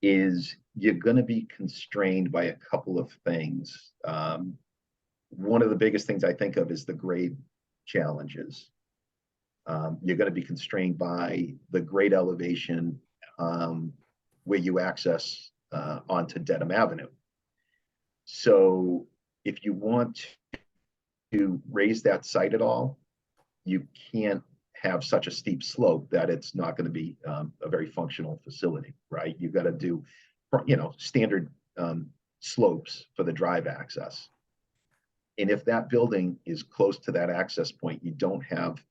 is you're going to be constrained by a couple of things. One of the biggest things I think of is the grade challenges. You're going to be constrained by the grade elevation where you access onto Dedham Avenue. So if you want to raise that site at all, you can't have such a steep slope that it's not going to be a very functional facility, right? You've got to do, standard slopes for the drive access. And if that building is close to that access point, you don't have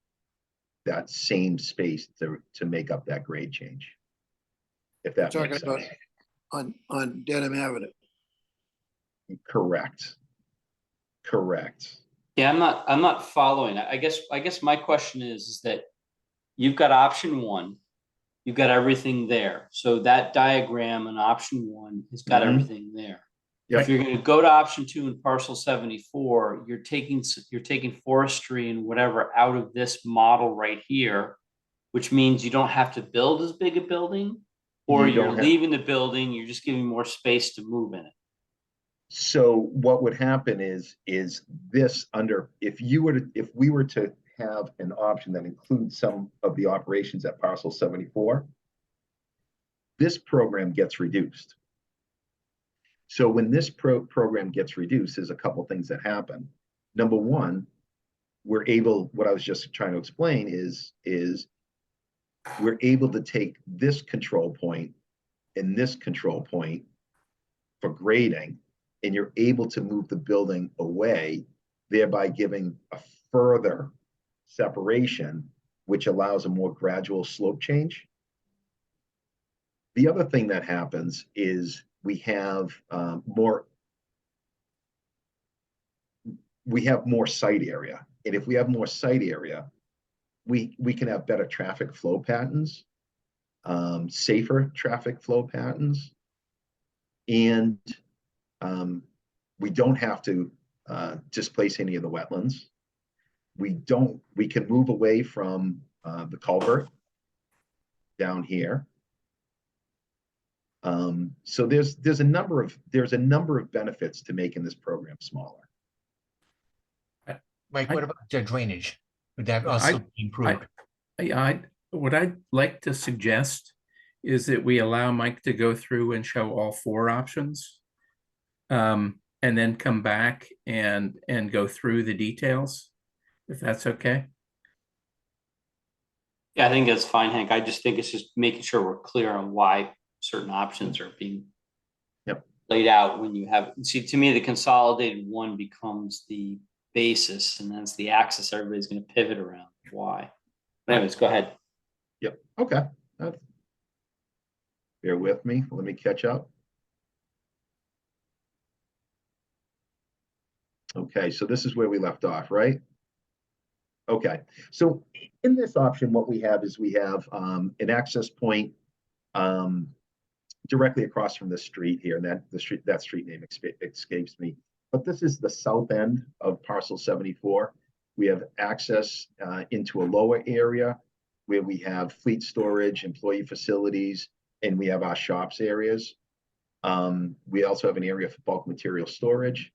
that same space to make up that grade change. If that Talking makes about sense. on Dedham Avenue. Correct. Yeah, I'm not following. I guess my question is that you've got option one, you've got everything there. So that diagram in option one has got everything there. Yep. If you're going to go to option two in parcel 74, you're taking forestry and whatever out of this model right here, which means you don't have to build as big a building, or you're leaving the building, you're just giving more space to move in it. So what would happen is this if we were to have an option that includes some of the operations at parcel 74, this program gets reduced. So when this program gets reduced, there's a couple things that happen. Number one, what I was just trying to explain is we're able to take this control point and this control point for grading, and you're able to move the building away, thereby giving a further separation, which allows a more gradual slope change. The other thing that happens is we have more site area. And if we have more site area, we can have better traffic flow patterns, safer traffic flow patterns, and we don't have to displace any of the wetlands. We can move away from the culvert down here. So there's a number of benefits to making this program smaller. Mike, what about the drainage? Would that also be improved? What I'd like to suggest is that we allow Mike to go through and show all four options, and then come back and go through the details, if that's okay. Yeah, I think that's fine, Hank. I just think it's just making sure we're clear on why certain options are being laid out when you have, see, to me, the consolidated one becomes the basis, and that's the axis everybody's going to pivot around. Why? But anyways, go ahead. Yep. Okay. Bear with me. Let me catch up. Okay, so this is where we left off, right? Okay, so in this option, what we have is an access point directly across from the street here, and that street name escapes me. But this is the south end of parcel 74. We have access into a lower area where we have fleet storage, employee facilities, and we have our shops areas. We also have an area for bulk material storage.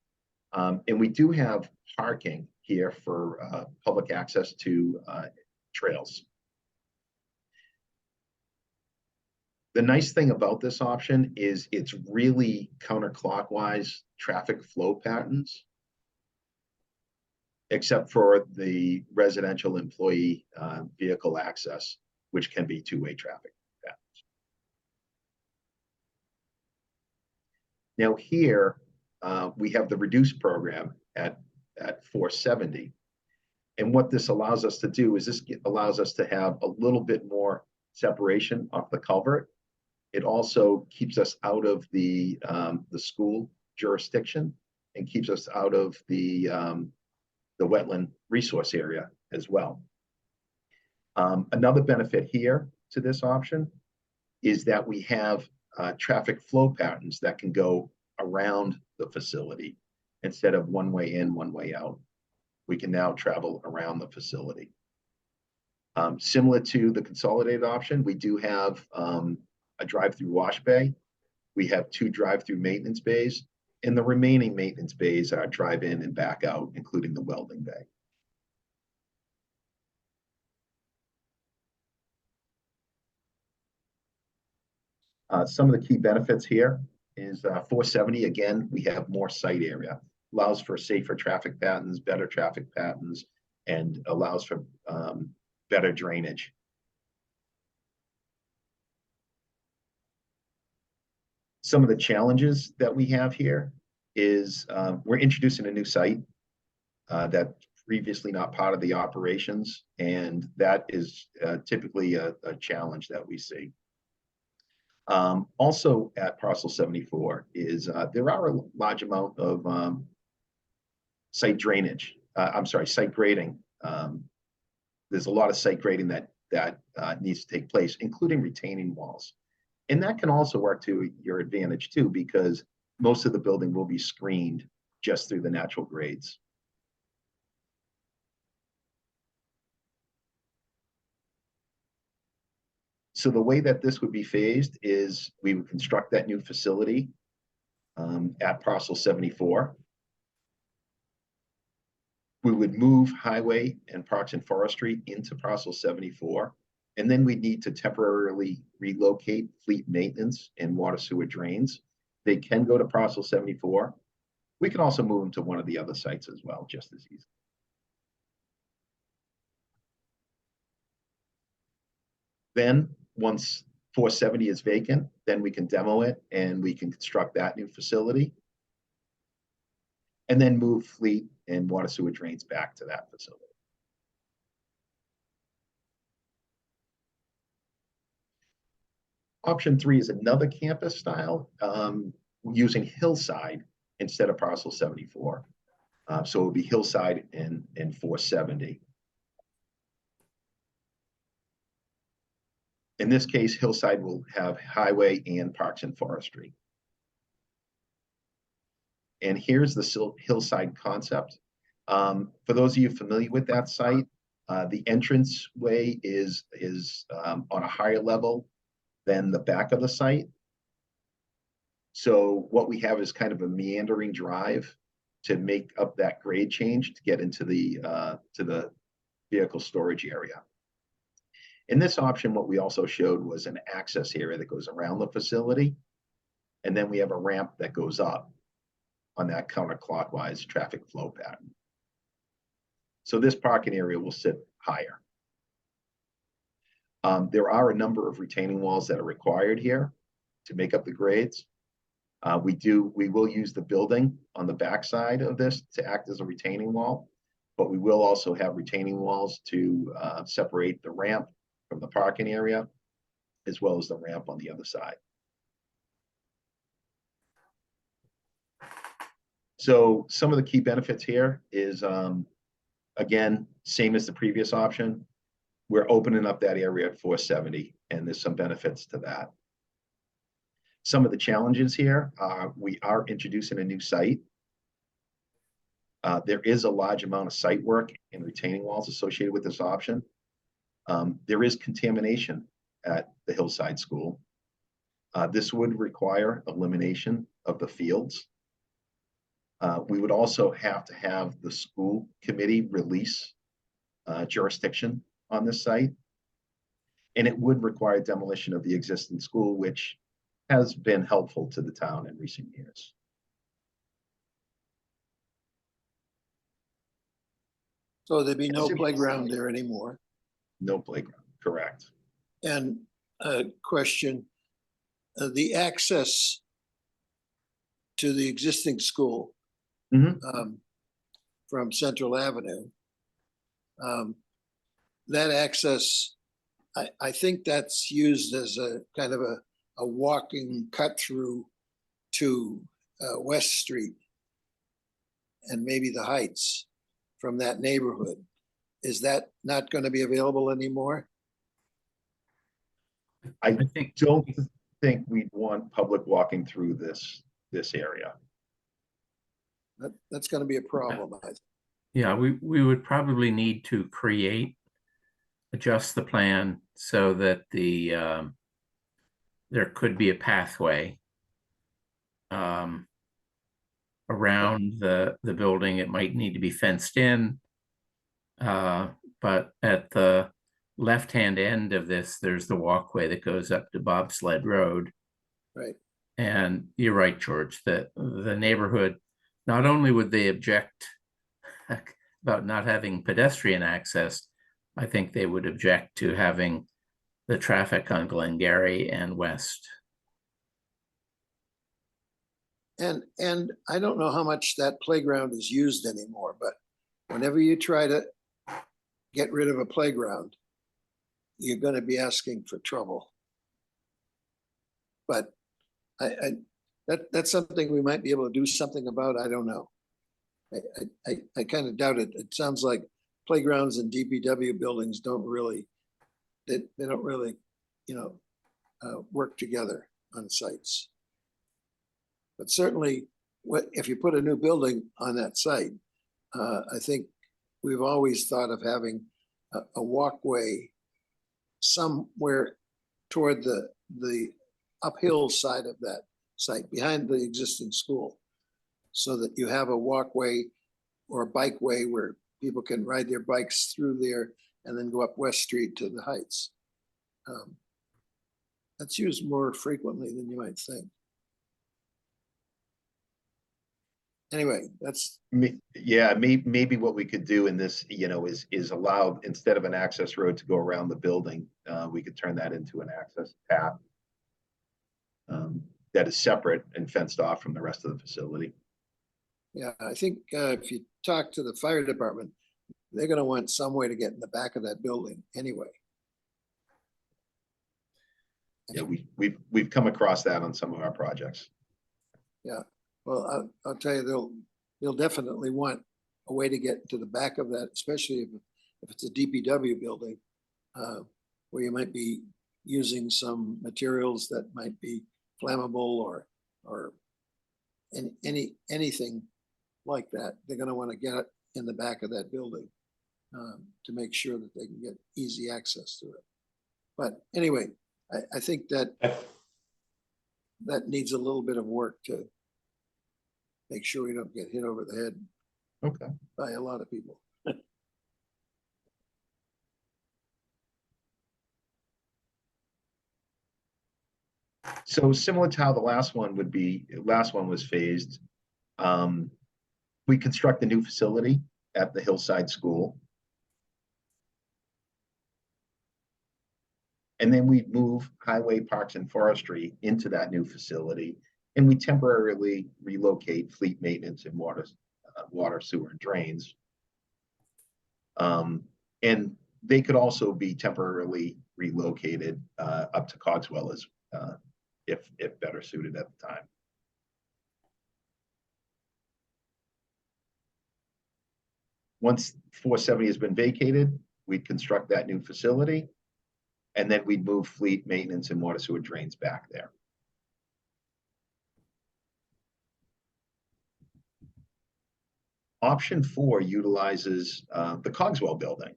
And we do have parking here for public access to trails. The nice thing about this option is it's really counterclockwise traffic flow patterns, except for the residential employee vehicle access, which can be two-way traffic patterns. Now here, we have the reduced program at 470. And what this allows us to do is allows us to have a little bit more separation off the culvert. It also keeps us out of the school jurisdiction and keeps us out of the wetland resource area as well. Another benefit here to this option is that we have traffic flow patterns that can go around the facility instead of one way in, one way out. We can now travel around the facility. Similar to the consolidated option, we do have a drive-through wash bay. We have 2 drive-through maintenance bays, and the remaining maintenance bays are drive-in and back out, including the welding bay. Some of the key benefits here is 470, again, we have more site area, allows for safer traffic patterns, better traffic patterns, and allows for better drainage. Some of the challenges that we have here is we're introducing a new site that's previously not part of the operations, and that is typically a challenge that we see. Also at parcel 74 is there are a large amount of site drainage. Site grading. There's a lot of site grading that needs to take place, including retaining walls. And that can also work to your advantage too, because most of the building will be screened just through the natural grades. So the way that this would be phased is we would construct that new facility at parcel 74. We would move highway and parks and forestry into parcel 74. And then we need to temporarily relocate fleet maintenance and water sewer drains. They can go to parcel 74. We can also move them to one of the other sites as well, just as easy. Then once 470 is vacant, then we can demo it and we can construct that new facility. And then move fleet and water sewer drains back to that facility. Option 3 is another campus style using Hillside instead of parcel 74. So it would be Hillside and 470. In this case, Hillside will have highway and parks and forestry. And here's the Hillside concept. For those of you familiar with that site, the entrance way is on a higher level than the back of the site. So what we have is kind of a meandering drive to make up that grade change to get into the vehicle storage area. In this option, what we also showed was an access area that goes around the facility. And then we have a ramp that goes up on that counterclockwise traffic flow pattern. So this parking area will sit higher. There are a number of retaining walls that are required here to make up the grades. We will use the building on the backside of this to act as a retaining wall, but we will also have retaining walls to separate the ramp from the parking area, as well as the ramp on the other side. So some of the key benefits here is, again, same as the previous option. We're opening up that area at 470, and there's some benefits to that. Some of the challenges here are we are introducing a new site. There is a large amount of site work and retaining walls associated with this option. There is contamination at the Hillside School. This would require elimination of the fields. We would also have to have the school committee release jurisdiction on this site. And it would require demolition of the existing school, which has been helpful to the town in recent years. So there'd be no playground there anymore. No playground, correct. And a question, the access to the existing school from Central Avenue, That access, I think that's used as a kind of a walking cut through to West Street and maybe the Heights from that neighborhood. Is that not going to be available anymore? I think don't think we'd want public walking through this area. That's going to be a problem, I think. Yeah, we would probably need to adjust the plan so that there could be a pathway around the building. It might need to be fenced in. But at the left-hand end of this, there's the walkway that goes up to Bobsled Road. Right. And you're right, George, that the neighborhood, not only would they object about not having pedestrian access, I think they would object to having the traffic on Glengarry and West. And I don't know how much that playground is used anymore, but whenever you try to get rid of a playground, you're going to be asking for trouble. But that's something we might be able to do something about. I don't know. I kind of doubt it. It sounds like playgrounds and DPW buildings don't really, they don't really, work together on sites. But certainly, if you put a new building on that site, I think we've always thought of having a walkway somewhere toward the uphill side of that site, behind the existing school, so that you have a walkway or a bikeway where people can ride their bikes through there and then go up West Street to the Heights. That's used more frequently than you might think. Anyway, that's Maybe what we could do in this, is allow, instead of an access road to go around the building, we could turn that into an access path that is separate and fenced off from the rest of the facility. Yeah, I think if you talk to the fire department, they're going to want some way to get in the back of that building anyway. Yeah, we've come across that on some of our projects. Yeah, well, I'll tell you, they'll definitely want a way to get to the back of that, especially if it's a DPW building, where you might be using some materials that might be flammable or anything like that. They're going to want to get it in the back of that building to make sure that they can get easy access to it. But anyway, I think that needs a little bit of work to make sure we don't get hit over the head by a lot of people. So similar to how the last one was phased, we construct a new facility at the Hillside School. And then we move Highway, Parks, and Forestry into that new facility, and we temporarily relocate fleet maintenance and water, sewer, and drains. And they could also be temporarily relocated up to Cogswell as if better suited at the time. Once 470 has been vacated, we'd construct that new facility, and then we'd move fleet maintenance and water sewer drains back there. Option 4 utilizes the Cogswell building.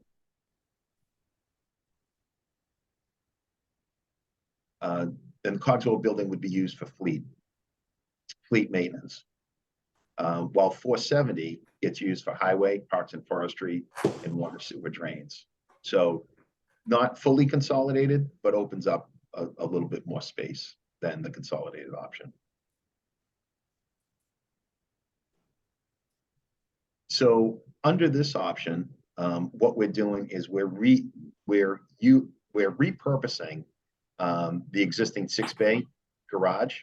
And the Cogswell building would be used for fleet maintenance, while 470 gets used for highway, parks and forestry, and water sewer drains. So not fully consolidated, but opens up a little bit more space than the consolidated option. So under this option, what we're doing is we're repurposing the existing 6-bay garage.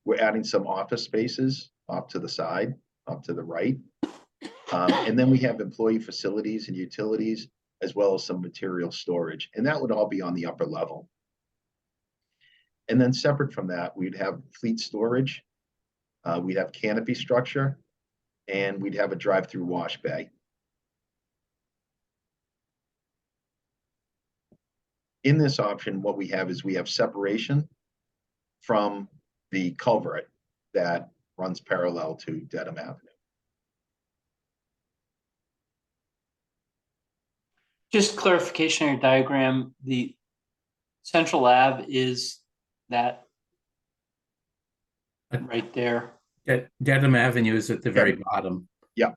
We're adding some office spaces off to the side, off to the right. And then we have employee facilities and utilities, as well as some material storage, and that would all be on the upper level. And then separate from that, we'd have fleet storage, we'd have canopy structure, and we'd have a drive-through wash bay. In this option, what we have is we have separation from the culvert that runs parallel to Dedham Avenue. Just clarification on your diagram, the Central Ave is that right there. Dedham Avenue is at the very bottom. Yeah.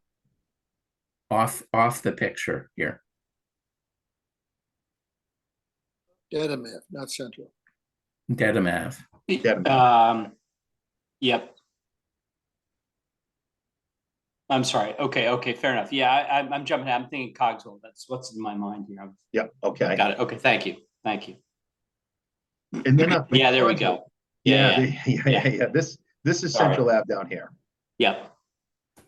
Off the picture here. Dedham Ave, not Central. Dedham Ave. Yep. I'm sorry. Okay, fair enough. Yeah, I'm jumping. I'm thinking Cogswell. That's what's in my mind here. Yeah, okay. Got it. Okay, thank you. And then up. Yeah, there we go. Yeah. Yeah. This is Sorry. Central Ave down here. Yep.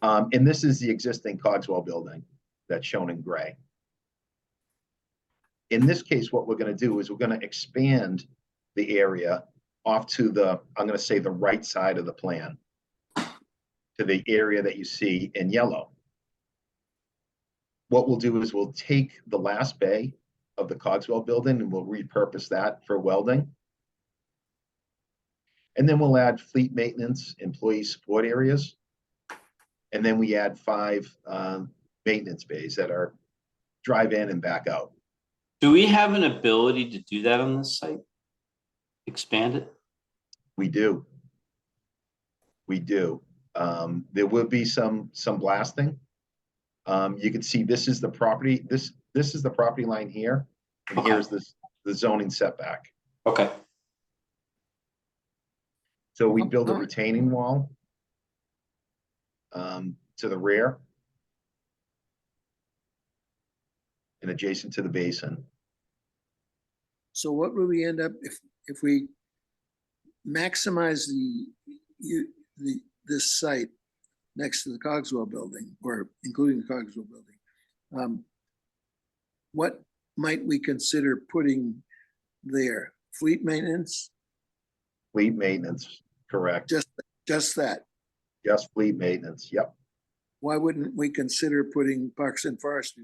And this is the existing Cogswell building that's shown in gray. In this case, what we're going to do is we're going to expand the area off to the, I'm going to say the right side of the plan, to the area that you see in yellow. What we'll do is we'll take the last bay of the Cogswell building and we'll repurpose that for welding. And then we'll add fleet maintenance, employee support areas. And then we add 5 maintenance bays that are drive in and back out. Do we have an ability to do that on this site? Expand it? We do. We do. There will be some blasting. You can see this is the property. This is the property line here, and Okay. here's the zoning setback. Okay. So we build a retaining wall to the rear and adjacent to the basin. So what would we end up if we maximize this site next to the Cogswell building, or including the Cogswell building? What might we consider putting there? Fleet maintenance? Fleet maintenance, correct. Just that. Just fleet maintenance, yep. Why wouldn't we consider putting Parks and Forestry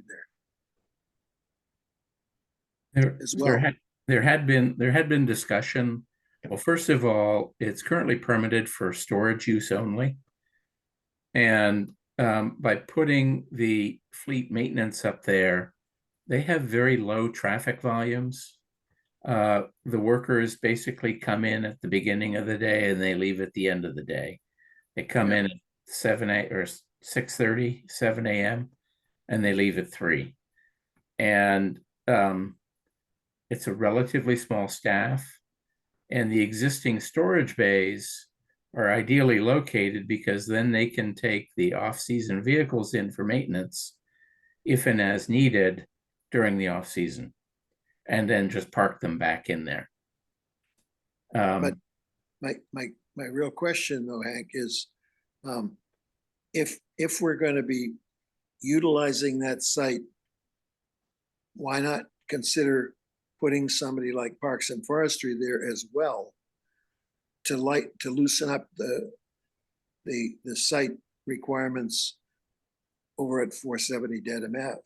there as well? There had been discussion. Well, first of all, it's currently permitted for storage use only. And by putting the fleet maintenance up there, they have very low traffic volumes. The workers basically come in at the beginning of the day and they leave at the end of the day. They come in at 6:30, 7 a.m. and they leave at 3. And it's a relatively small staff. And the existing storage bays are ideally located because then they can take the off-season vehicles in for maintenance if and as needed during the off-season, and then just park them back in there. But my real question though, Hank, is if we're going to be utilizing that site, why not consider putting somebody like Parks and Forestry there as well to loosen up the site requirements over at 470 Dedham Ave?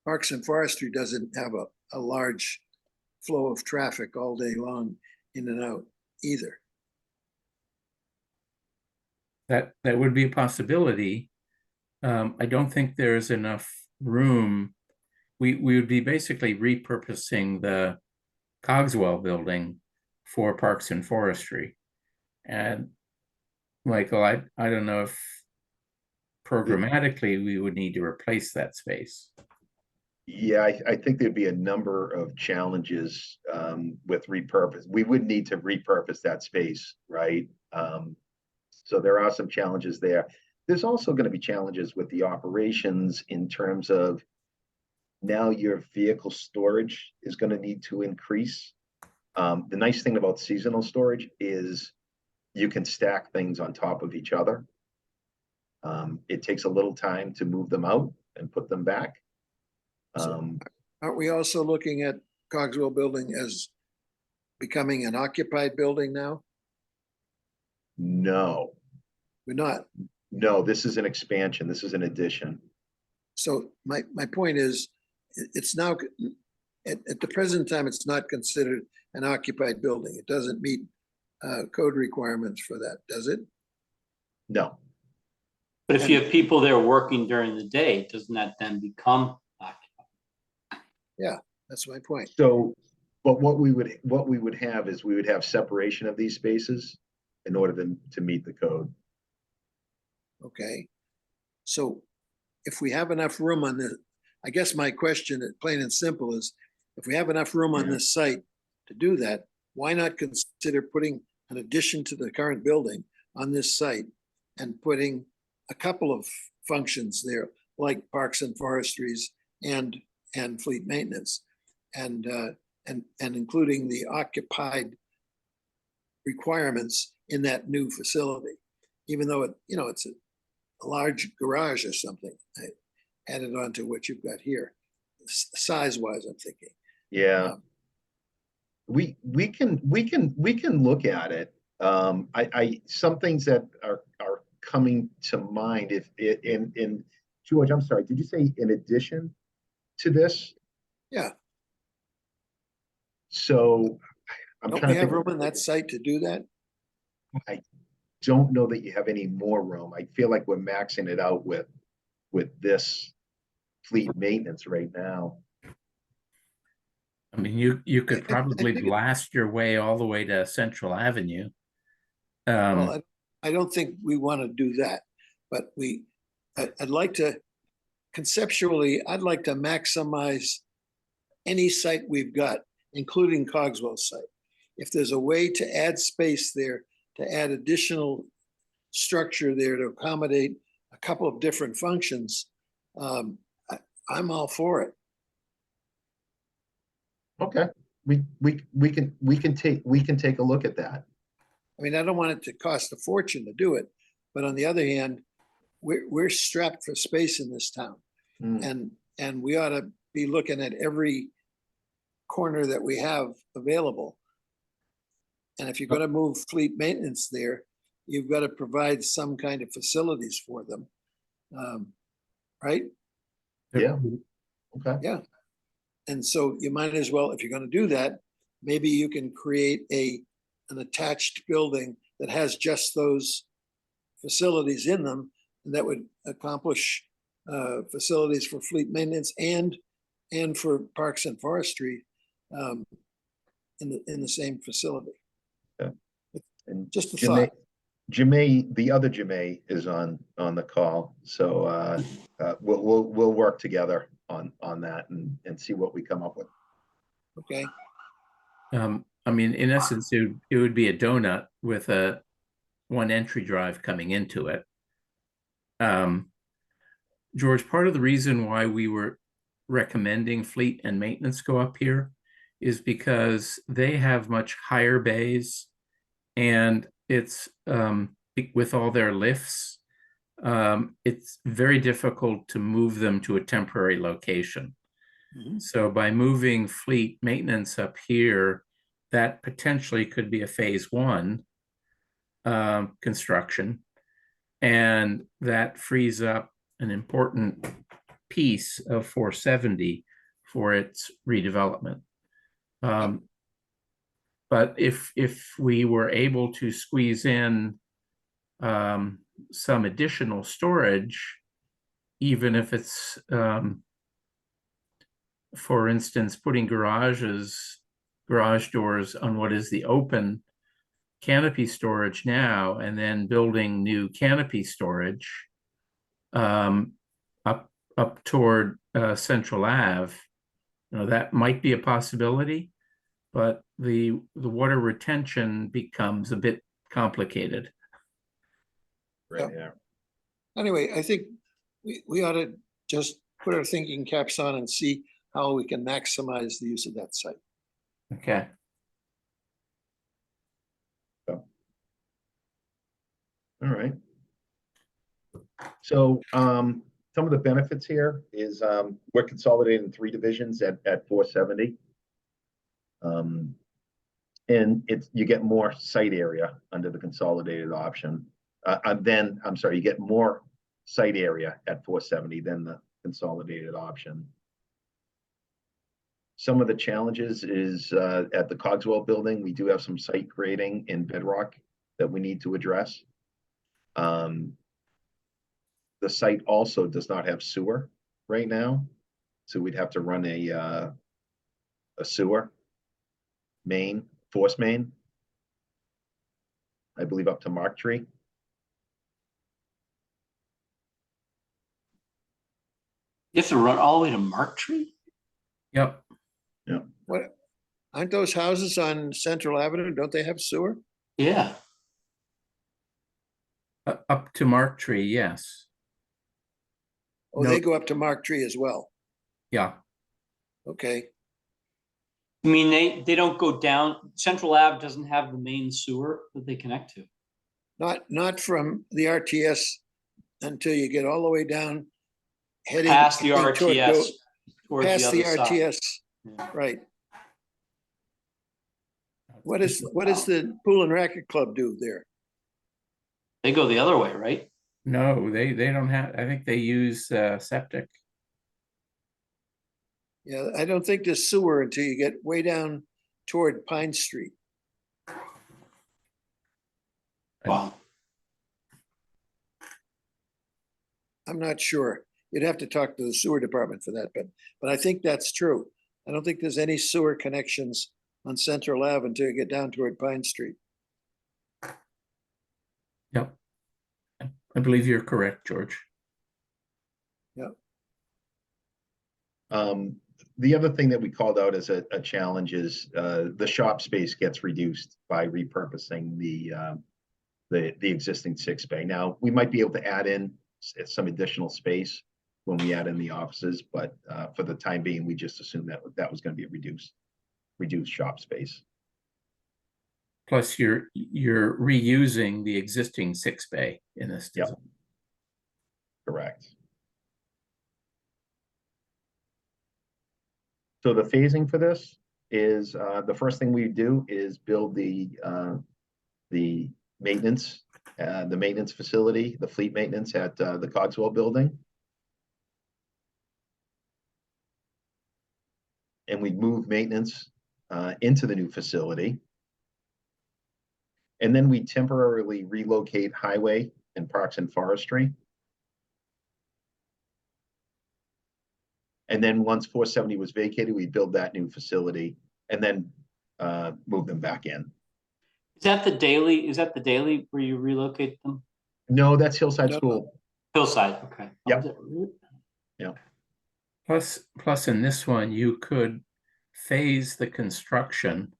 Parks and Forestry doesn't have a large flow of traffic all day long in and out either. That would be a possibility. I don't think there's enough room. We would be basically repurposing the Cogswell building for Parks and Forestry. And Michael, I don't know if programmatically we would need to replace that space. Yeah, I think there'd be a number of challenges with repurpose. We would need to repurpose that space, right? So there are some challenges there. There's also going to be challenges with the operations in terms of now your vehicle storage is going to need to increase. The nice thing about seasonal storage is you can stack things on top of each other. It takes a little time to move them out and put them back. So- Aren't we also looking at Cogswell Building as becoming an occupied building now? No, We're not. no, this is an expansion. This is an addition. So my point is, it's now, at the present time, it's not considered an occupied building. It doesn't meet code requirements for that, does it? No, But if you have people there working during the day, doesn't that then become occupied? That's my point. so, but what we would have is we would have separation of these spaces in order to meet the code. Okay. So if we have enough room on the, I guess my question, plain and simple, is if we have enough room on Yeah. this site to do that, why not consider putting an addition to the current building on this site and putting a couple of functions there, like parks and forestries and fleet maintenance, and including the occupied requirements in that new facility, even though it's a large garage or something added on to what you've got here, size-wise, I'm thinking. Yeah. We can look at it. Some things that are coming to mind if in George, I'm sorry, did you say in addition to this? Yeah. So I'm Don't trying we to have think. room on that site to do that? I don't know that you have any more room. I feel like we're maxing it out with this fleet maintenance right now. I mean, you could I probably think blast your way all the way to Central Avenue. Well, I don't think we want to do that, but I'd like to, conceptually, I'd like to maximize any site we've got, including Cogswell's site. If there's a way to add space there, to add additional structure there to accommodate a couple of different functions, I'm all for it. Okay, we can take a look at that. I mean, I don't want it to cost a fortune to do it, but on the other hand, we're strapped for space in this town. Mm. And we ought to be looking at every corner that we have available. And if you're gonna move fleet maintenance there, you've got to provide some kind of facilities for them. Right? Yeah. Okay. Yeah. And so you might as well, if you're gonna do that, maybe you can create an attached building that has just those facilities in them, and that would accomplish facilities for fleet maintenance and for parks and forestry in the same facility. And Just a thought. Jemay, the other Jemay is on the call, so we'll work together on that and see what we come up with. Okay. I mean, in essence, it would be a donut with one entry drive coming into it. George, part of the reason why we were recommending fleet and maintenance go up here is because they have much higher bays, and it's with all their lifts, it's very difficult to move them to a temporary location. Mhm. So by moving fleet maintenance up here, that potentially could be a phase one construction, and that frees up an important piece of 470 for its redevelopment. But if we were able to squeeze in some additional storage, even if it's, for instance, putting garage doors on what is the open canopy storage now, and then building new canopy storage up toward Central Ave, that might be a possibility, but the water retention becomes a bit complicated. Right. Yeah. Anyway, I think we ought to just put our thinking caps on and see how we can maximize the use of that site. Okay. All right. So, some of the benefits here is, we're consolidating 3 divisions at 470. And you get more site area under the consolidated option. You get more site area at 470 than the consolidated option. Some of the challenges is, at the Cogswell building, we do have some site grading in bedrock that we need to address. The site also does not have sewer right now, so we'd have to run a sewer main, force main, I believe up to Mark Tree. You have to run all the way to Mark Tree? Yep. What, aren't those houses on Central Avenue? Don't they have sewer? Yeah. Up to Mark Tree, yes. Oh, No. they go up to Mark Tree as well. Yeah. Okay. I mean, they don't go down, Central Ave doesn't have the main sewer that they connect to. Not from the RTS until you get all the way down, heading Past the toward RTS, towards the past the other side. RTS, Yeah. right. What does the pool and racket club do there? They go the other way, right? No, they don't have, I think they use septic. Yeah, I don't think there's sewer until you get way down toward Pine Street. Wow. I'm not sure. You'd have to talk to the sewer department for that, but I think that's true. I don't think there's any sewer connections on Central Ave until you get down toward Pine Street. Yep. I believe you're correct, George. The other thing that we called out as a challenge is, the shop space gets reduced by repurposing the existing 6 bay. Now, we might be able to add in some additional space when we add in the offices, but for the time being, we just assumed that was going to be a reduced shop space. Plus, you're reusing the existing 6 bay in this Yep. design. Correct. So the phasing for this is, the first thing we do is build the maintenance facility, the fleet maintenance at the Cogswell building. And we move maintenance into the new facility. And then we temporarily relocate highway and parks and forestry. And then once 470 was vacated, we build that new facility and then move them back in. Is that the daily where you relocate them? No, that's Hillside No. School. Hillside, okay. Yep. Plus in this one, you could phase the construction,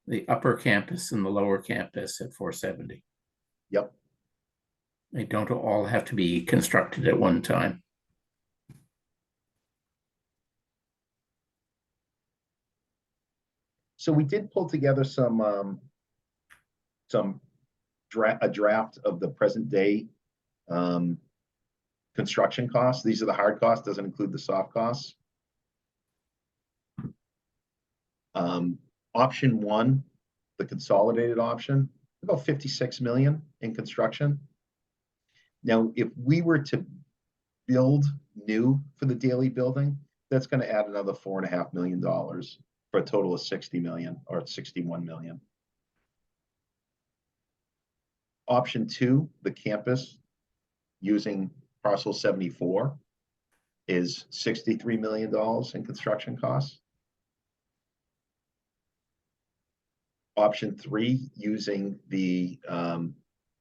the upper campus and the lower campus at 470. Yep. They don't all have to be constructed at one time. So we did pull together a draft of the present day construction costs. These are the hard costs, doesn't include the soft costs. Option 1, the consolidated option, about 56 million in construction. Now, if we were to build new for the daily building, that's going to add another $4.5 million for a total of 60 million or 61 million. Option 2, the campus using parcel 74 is $63 million in construction costs. Option 3, using the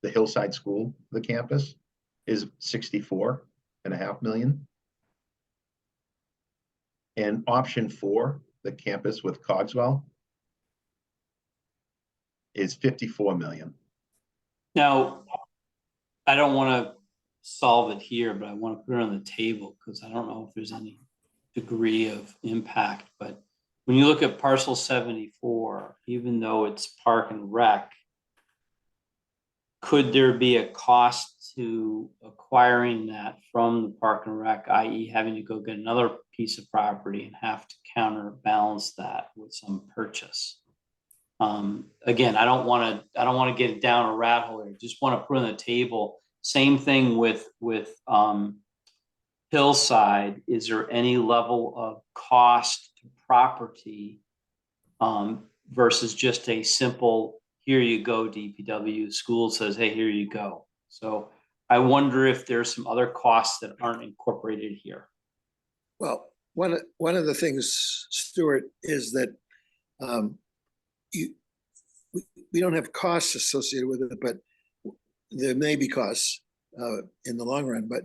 Hillside School, the campus, is 64.5 million. And option 4, the campus with Cogswell, is 54 million. Now, I don't want to solve it here, but I want to put it on the table because I don't know if there's any degree of impact. But when you look at parcel 74, even though it's park and rec, could there be a cost to acquiring that from the Park and Rec, i.e. having to go get another piece of property and have to counterbalance that with some purchase. Again, I don't want to get down a rat hole here. Just want to put on the table. Same thing with Hillside. Is there any level of cost to property versus just a simple, here you go, DPW, school says, hey, here you go. So I wonder if there's some other costs that aren't incorporated here. Well, one of the things, Stuart, is that we don't have costs associated with it, but there may be costs in the long run. But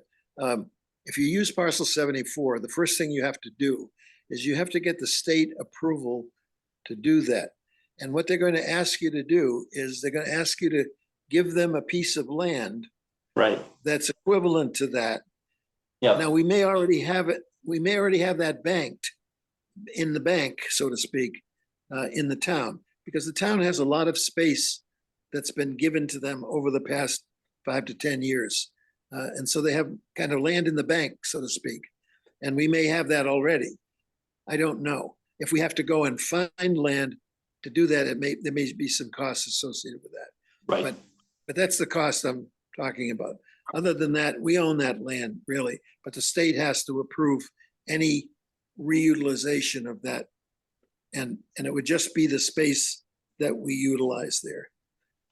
if you use parcel 74, the first thing you have to do is you have to get the state approval to do that. And what they're going to ask you to do is they're going to ask you to give them a piece of land, right, that's equivalent to that. Yeah. Now we may already have it. We may already have that banked in the bank, so to speak, in the town, because the town has a lot of space that's been given to them over the past 5 to 10 years. And so they have kind of land in the bank, so to speak. And we may have that already. I don't know. If we have to go and find land to do that, there may be some costs associated with that. Right. But that's the cost I'm talking about. Other than that, we own that land, really. But the state has to approve any reutilization of that. And it would just be the space that we utilize there.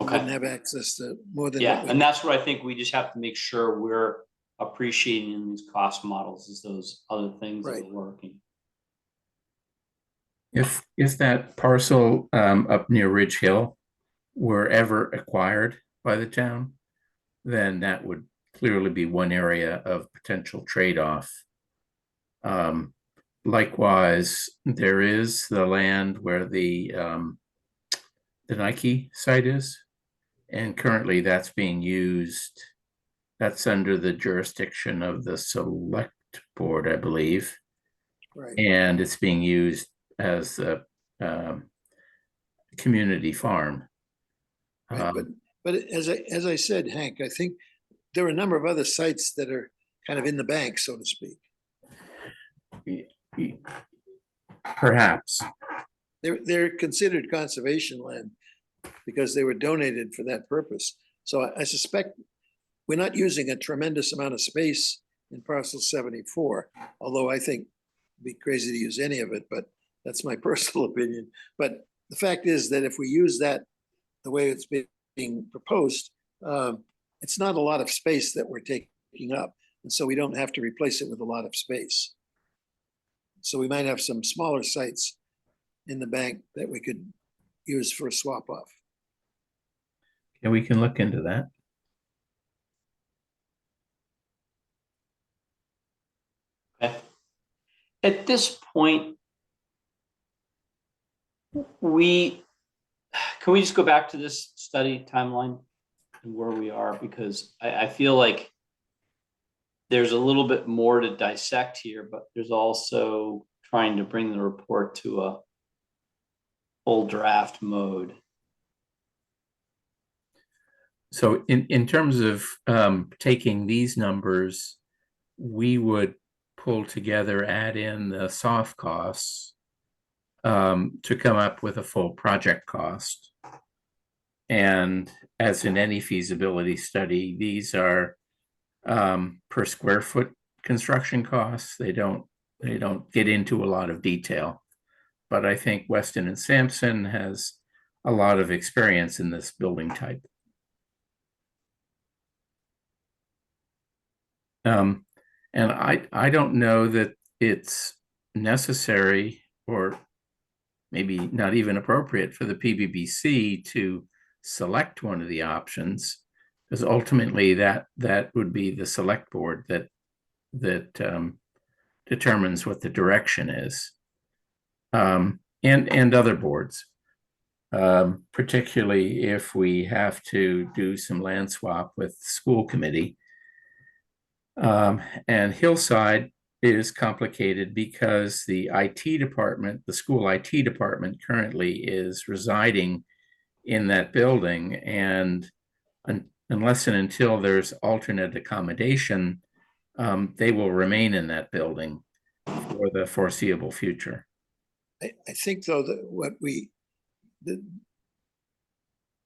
Okay. We wouldn't have access to more than. Yeah, and that's what I think we just have to make sure we're appreciating in these cost models, is those other things that are working. If that parcel up near Ridge Hill were ever acquired by the town, then that would clearly be one area of potential trade-off. Likewise, there is the land where the Nike site is, and currently that's being used. That's under the jurisdiction of the select board, I believe. Right. And it's being used as a community farm. Right, but as I said, Hank, I think there are a number of other sites that are kind of in the bank, so to speak. Perhaps. They're considered conservation land because they were donated for that purpose. So I suspect we're not using a tremendous amount of space in parcel 74, although I think it'd be crazy to use any of it, but that's my personal opinion. But the fact is that if we use that the way it's being proposed, it's not a lot of space that we're taking up. And so we don't have to replace it with a lot of space. So we might have some smaller sites in the bank that we could use for a swap off. Yeah, we can look into that. Okay. At this point, can we just go back to this study timeline and where we are? Because I feel like there's a little bit more to dissect here, but there's also trying to bring the report to a full draft mode. So in terms of taking these numbers, we would pull together, add in the soft costs to come up with a full project cost. And as in any feasibility study, these are per square foot construction costs. They don't get into a lot of detail, but I think Weston and Sampson has a lot of experience in this building type. And I don't know that it's necessary or maybe not even appropriate for the PBBC to select one of the options, because ultimately that would be the select board that determines what the direction is, and other boards, particularly if we have to do some land swap with the school committee. And Hillside is complicated because the IT department, the school IT department, currently is residing in that building, and unless and until there's alternate accommodation, they will remain in that building for the foreseeable future. I think though that what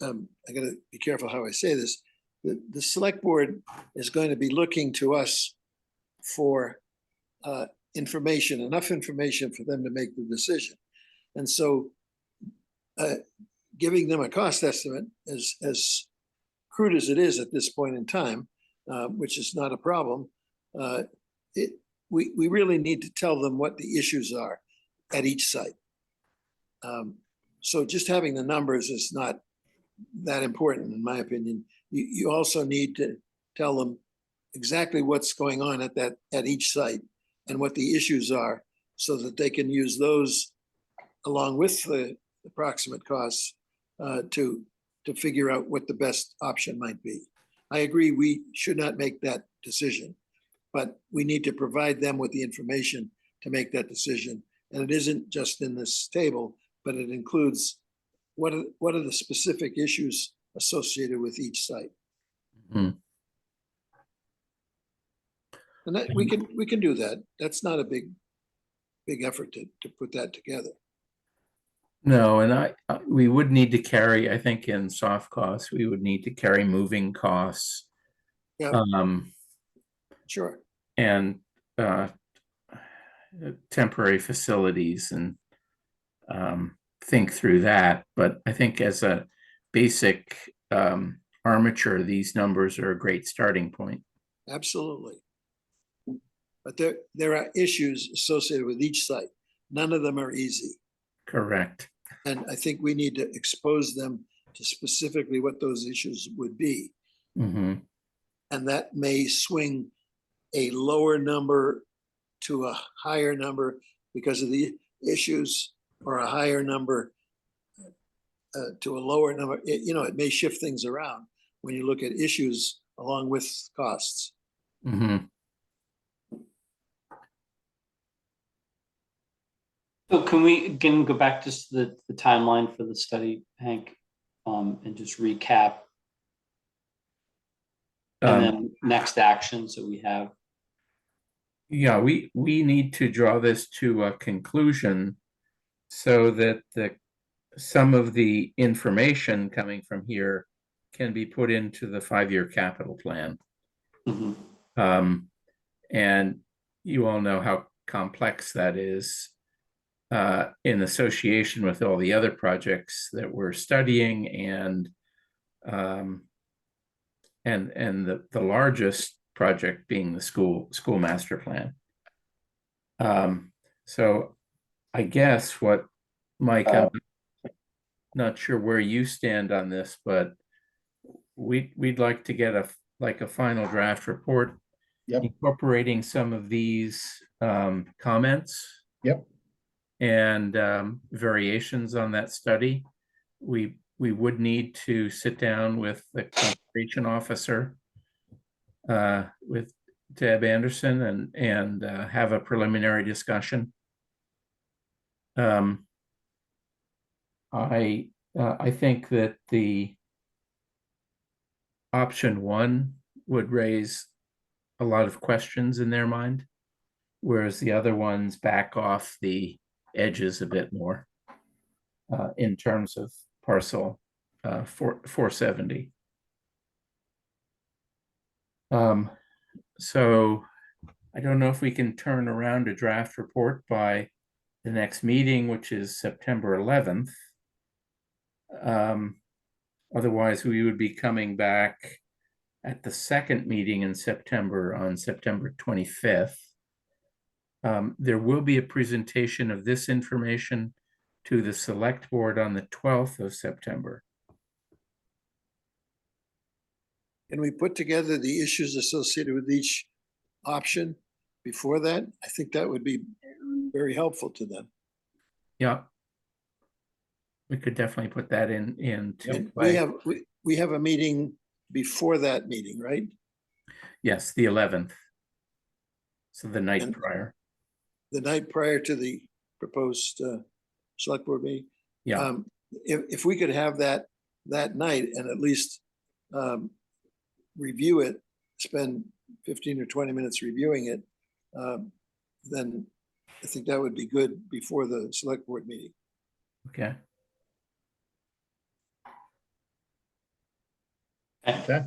I gotta be careful how I say this. The select board is going to be looking to us for information, enough information for them to make the decision. And so giving them a cost estimate as crude as it is at this point in time, which is not a problem, we really need to tell them what the issues are at each site. So just having the numbers is not that important, in my opinion. You also need to tell them exactly what's going on at each site and what the issues are, so that they can use those along with the approximate costs to figure out what the best option might be. I agree, we should not make that decision, but we need to provide them with the information to make that decision. And it isn't just in this table, but it includes what are the specific issues associated with each site. Mhm. And that we can do that. That's not a big effort to put that together. No, and we would need to carry, I think in soft costs, we would need to carry moving costs. Yeah. Sure. And temporary facilities and think through that. But I think as a basic armature, these numbers are a great starting point. Absolutely. But there are issues associated with each site. None of them are easy. Correct. And I think we need to expose them to specifically what those issues would be. Mm-hmm. And that may swing a lower number to a higher number because of the issues, or a higher number to a lower number. It may shift things around when you look at issues along with costs. Mm-hmm. So can we again go back to the timeline for the study, Hank, and just recap? And then next actions that we have. Yeah, we need to draw this to a conclusion so that some of the information coming here can be put into the 5-year capital plan. Mm-hmm. And you all know how complex that is in association with all the other projects that we're studying, and the largest project being the school master plan. So I guess what, Mike, I'm not sure where you stand on this, but we'd like to get a final draft report. Yep. Incorporating some of these comments. Yep. And variations on that study. We would need to sit down with the conservation officer, with Deb Anderson, and have a preliminary discussion. I think that the option 1 would raise a lot of questions in their mind, whereas the other ones back off the edges a bit more in terms of parcel 470. So I don't know if we can turn around a draft report by the next meeting, which is September 11th. Otherwise, we would be coming back at the second meeting in September, on September 25th. There will be a presentation of this information to the select board on the 12th of September. Can we put together the issues associated with each option before that? I think that would be very helpful to them. Yeah. We could definitely put that into And play. we have a meeting before that meeting, right? Yes, the 11th. So the night And- prior. The night prior to the proposed select board meeting. Yeah. If we could have that night, and at least review it, spend 15 or 20 minutes reviewing it, then I think that would be good before the select board meeting. Okay. Okay.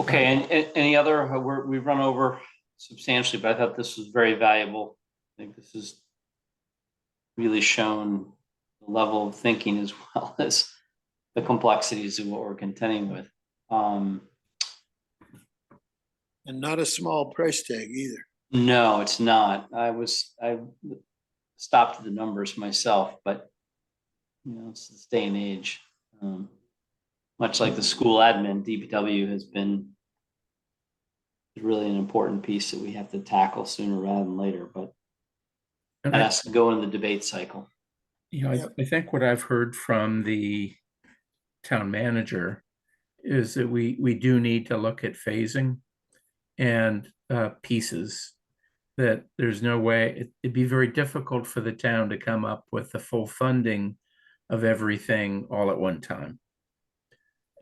Okay, and any other, we've run over substantially, but I thought this was very valuable. I think this has really shown the level of thinking as well as the complexities of what we're contending with. And not a small price tag either. No, it's not. I stopped at the numbers myself, but you know, it's this day and age. Much like the school admin, DPW has been really an important piece that we have to tackle sooner rather than later, but And that has to go in the debate cycle. you know, I think what I've heard from the town manager is that we do need to look at phasing and pieces, that there's no way, it'd be very difficult for the town to come up with the full funding of everything all at one time.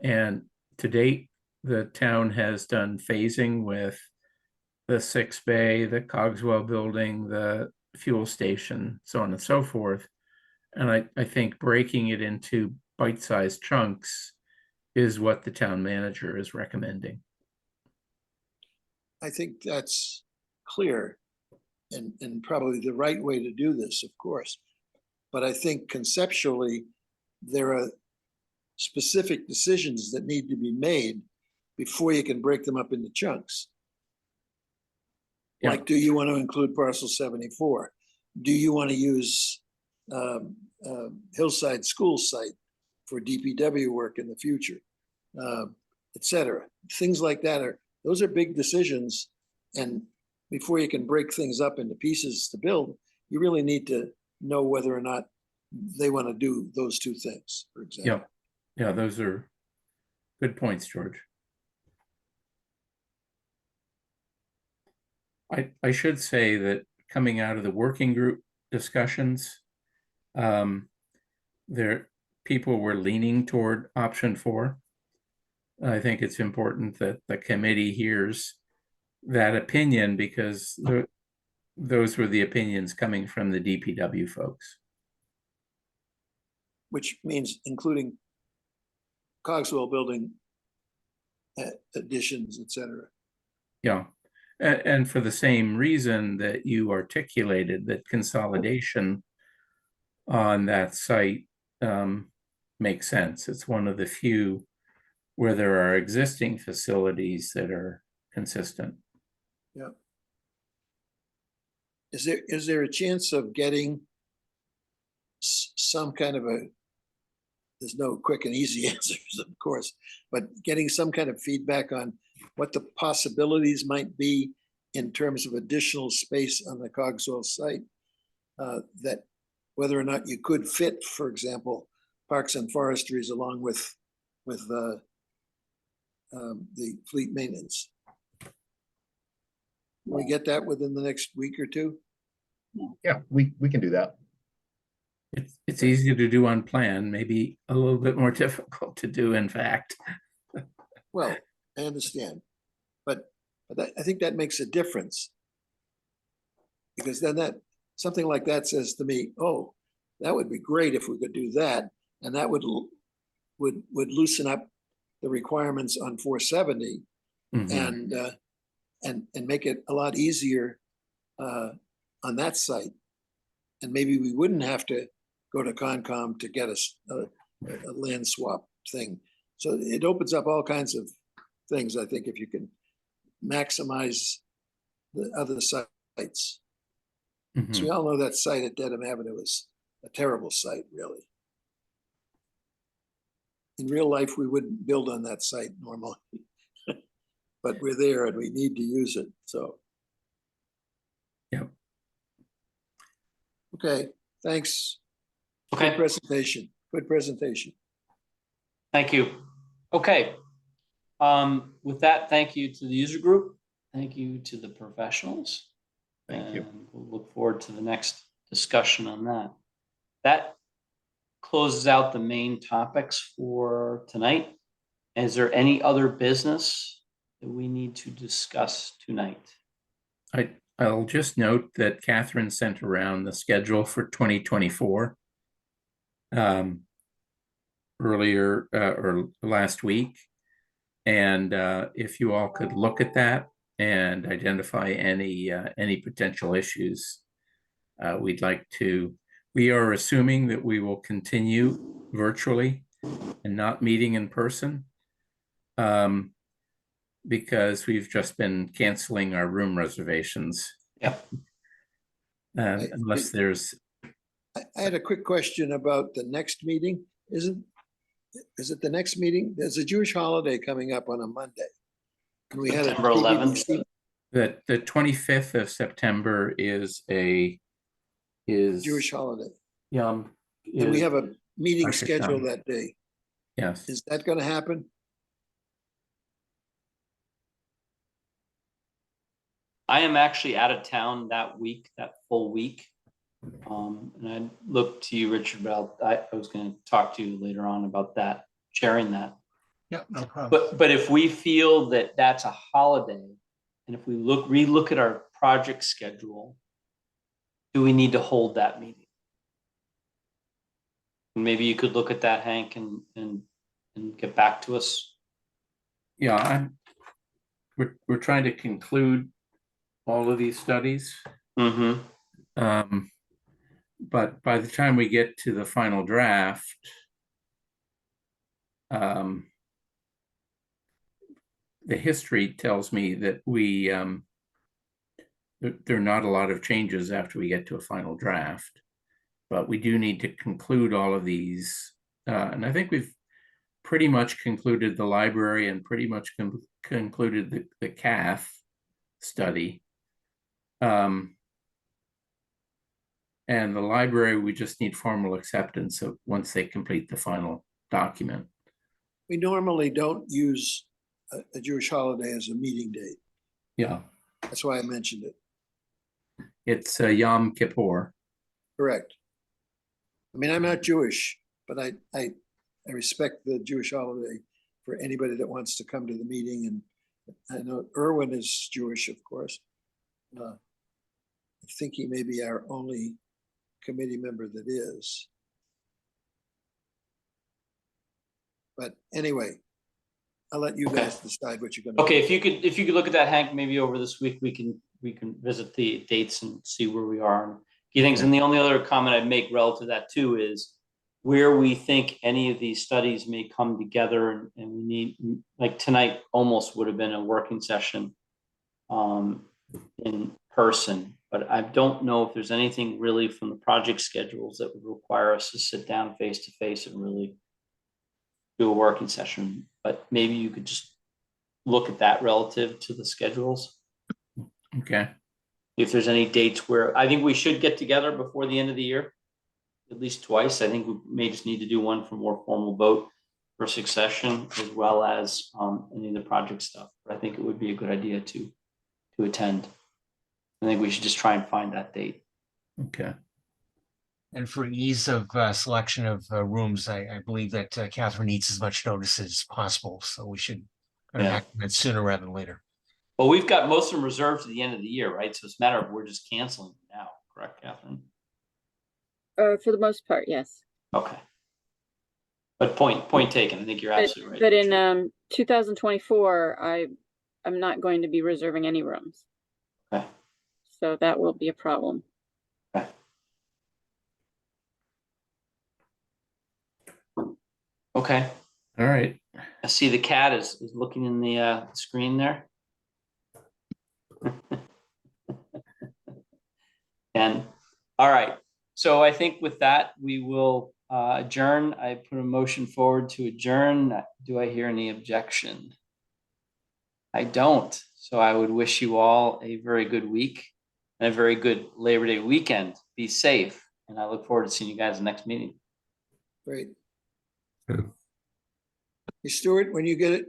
And to date, the town has done phasing with the 6 Bay, the Cogswell building, the fuel station, so on and so forth. And I think breaking it into bite-sized chunks is what the town manager is recommending. I think that's clear and probably the right way to do this, of course. But I think conceptually, there are specific decisions that need to be made before you can break them up into chunks. Yeah. Like, do you want to include parcel 74? Do you want to use Hillside School site for DPW work in the future, et cetera? Things like that those are big decisions. And before you can break things up into pieces to build, you really need to know whether or not they want to do those two things, for example. Yeah, those are good points, George. I should say that coming out of the working group discussions, people were leaning toward option 4. I think it's important that the committee hears that opinion, because those were the opinions coming from the DPW folks. Which means including Cogswell building additions, et cetera. Yeah. And for the same reason that you articulated, that consolidation on that site makes sense. It's one of the few where there are existing facilities that are consistent. Yeah. Is there a chance of getting some kind of there's no quick and easy answers, of course, but getting some kind of feedback on what the possibilities might be in terms of additional space on the Cogswell site, that whether or not you could fit, for example, Parks and Forestries along with the fleet maintenance. Can we get that within the next week or two? Yeah, we can do that. It's easy to do on plan, maybe a little bit more difficult to do, in fact. Well, I understand, but I think that makes a difference, because then something like that says to me, oh, that would be great if we could do that, and that would loosen up the requirements on 470 and make it a lot easier on that site, and maybe we wouldn't have to go to Concom to get a land swap thing. So it opens up all kinds of things, I think, if you can maximize the other sites. So we all know that site at Dedham Avenue is a terrible site, really. In real life, we wouldn't build on that site normally, but we're there and we need to use it, so. Yep. Okay, thanks. Okay. Good presentation. Good presentation. Thank you. Okay. With that, thank you to the user group. Thank you to the professionals. Thank you. We'll look forward to the next discussion on that. That closes out the main topics for tonight. Is there any other business that we need to discuss tonight? I'll just note that Catherine sent around the schedule for 2024 earlier or last week. And if you all could look at that and identify any potential issues, we are assuming that we will continue virtually and not meeting in person, because we've just been canceling our room reservations. Yeah. Unless there's. I had a quick question about the next meeting. Is it the next meeting? There's a Jewish holiday coming up on a Monday. And we had September 11th. The 25th of September is Jewish holiday. Yom. And we have a meeting Rosh scheduled Hashanah. that day. Yes. Is that going to happen? I am actually out of town that week, that full week. And I look to you, Richard, but I was going to talk to you later on about that, sharing that. Yeah, no problem. But if we feel that that's a holiday, and if we relook at our project schedule, do we need to hold that meeting? Maybe you could look at that, Hank, and get back to us. Yeah, we're trying to conclude all of these studies. Mm-hmm. But by the time we get to the final draft, the history tells me that there are not a lot of changes after we get to a final draft, but we do need to conclude all of these. And I think we've pretty much concluded the library and pretty much concluded the CAF study. And the library, we just need formal acceptance of once they complete the final document. We normally don't use a Jewish holiday as a meeting date. Yeah. That's why I mentioned it. It's Yom Kippur. Correct. I mean, I'm not Jewish, but I respect the Jewish holiday for anybody that wants to come to the meeting. And I know Erwin is Jewish, of course. I think he may be our only committee member that is. But anyway, I'll let you guys decide what you're going to Okay, do. if you could look at that, Hank, maybe over this week we can visit the dates and see where we are and key things. And the only other comment I'd make relative to that too is where we think any of these studies may come together, and we need, like tonight almost would have been a working session in person, but I don't know if there's anything really from the project schedules that would require us to sit down face to face and really do a working session. But maybe you could just look at that relative to the schedules. Okay. If there's any dates where I think we should get together before the end of the year, at least twice. I think we may just need to do one for more formal vote for succession, as well as any of the project stuff. But I think it would be a good idea to attend. I think we should just try and find that date. Okay. And for ease of selection of rooms, I believe that Catherine needs as much notice as possible. So we should act on it sooner rather than later. Well, we've got most of them reserved to the end of the year, right? So it's a matter of we're just canceling now, correct, Catherine? For the most part, yes. Okay. But point taken. I think you're absolutely right. But in 2024, I'm not going to be reserving any rooms. Okay. So that will be a problem. Okay. Okay. All right. I see the cat is looking in the screen there. And all right. So I think with that, we will adjourn. I put a motion forward to adjourn. Do I hear any objection? I don't. So I would wish you all a very good week and a very good Labor Day weekend. Be safe. And I look forward to seeing you guys in the next meeting. Great. Good. Hey, Stuart, when you get it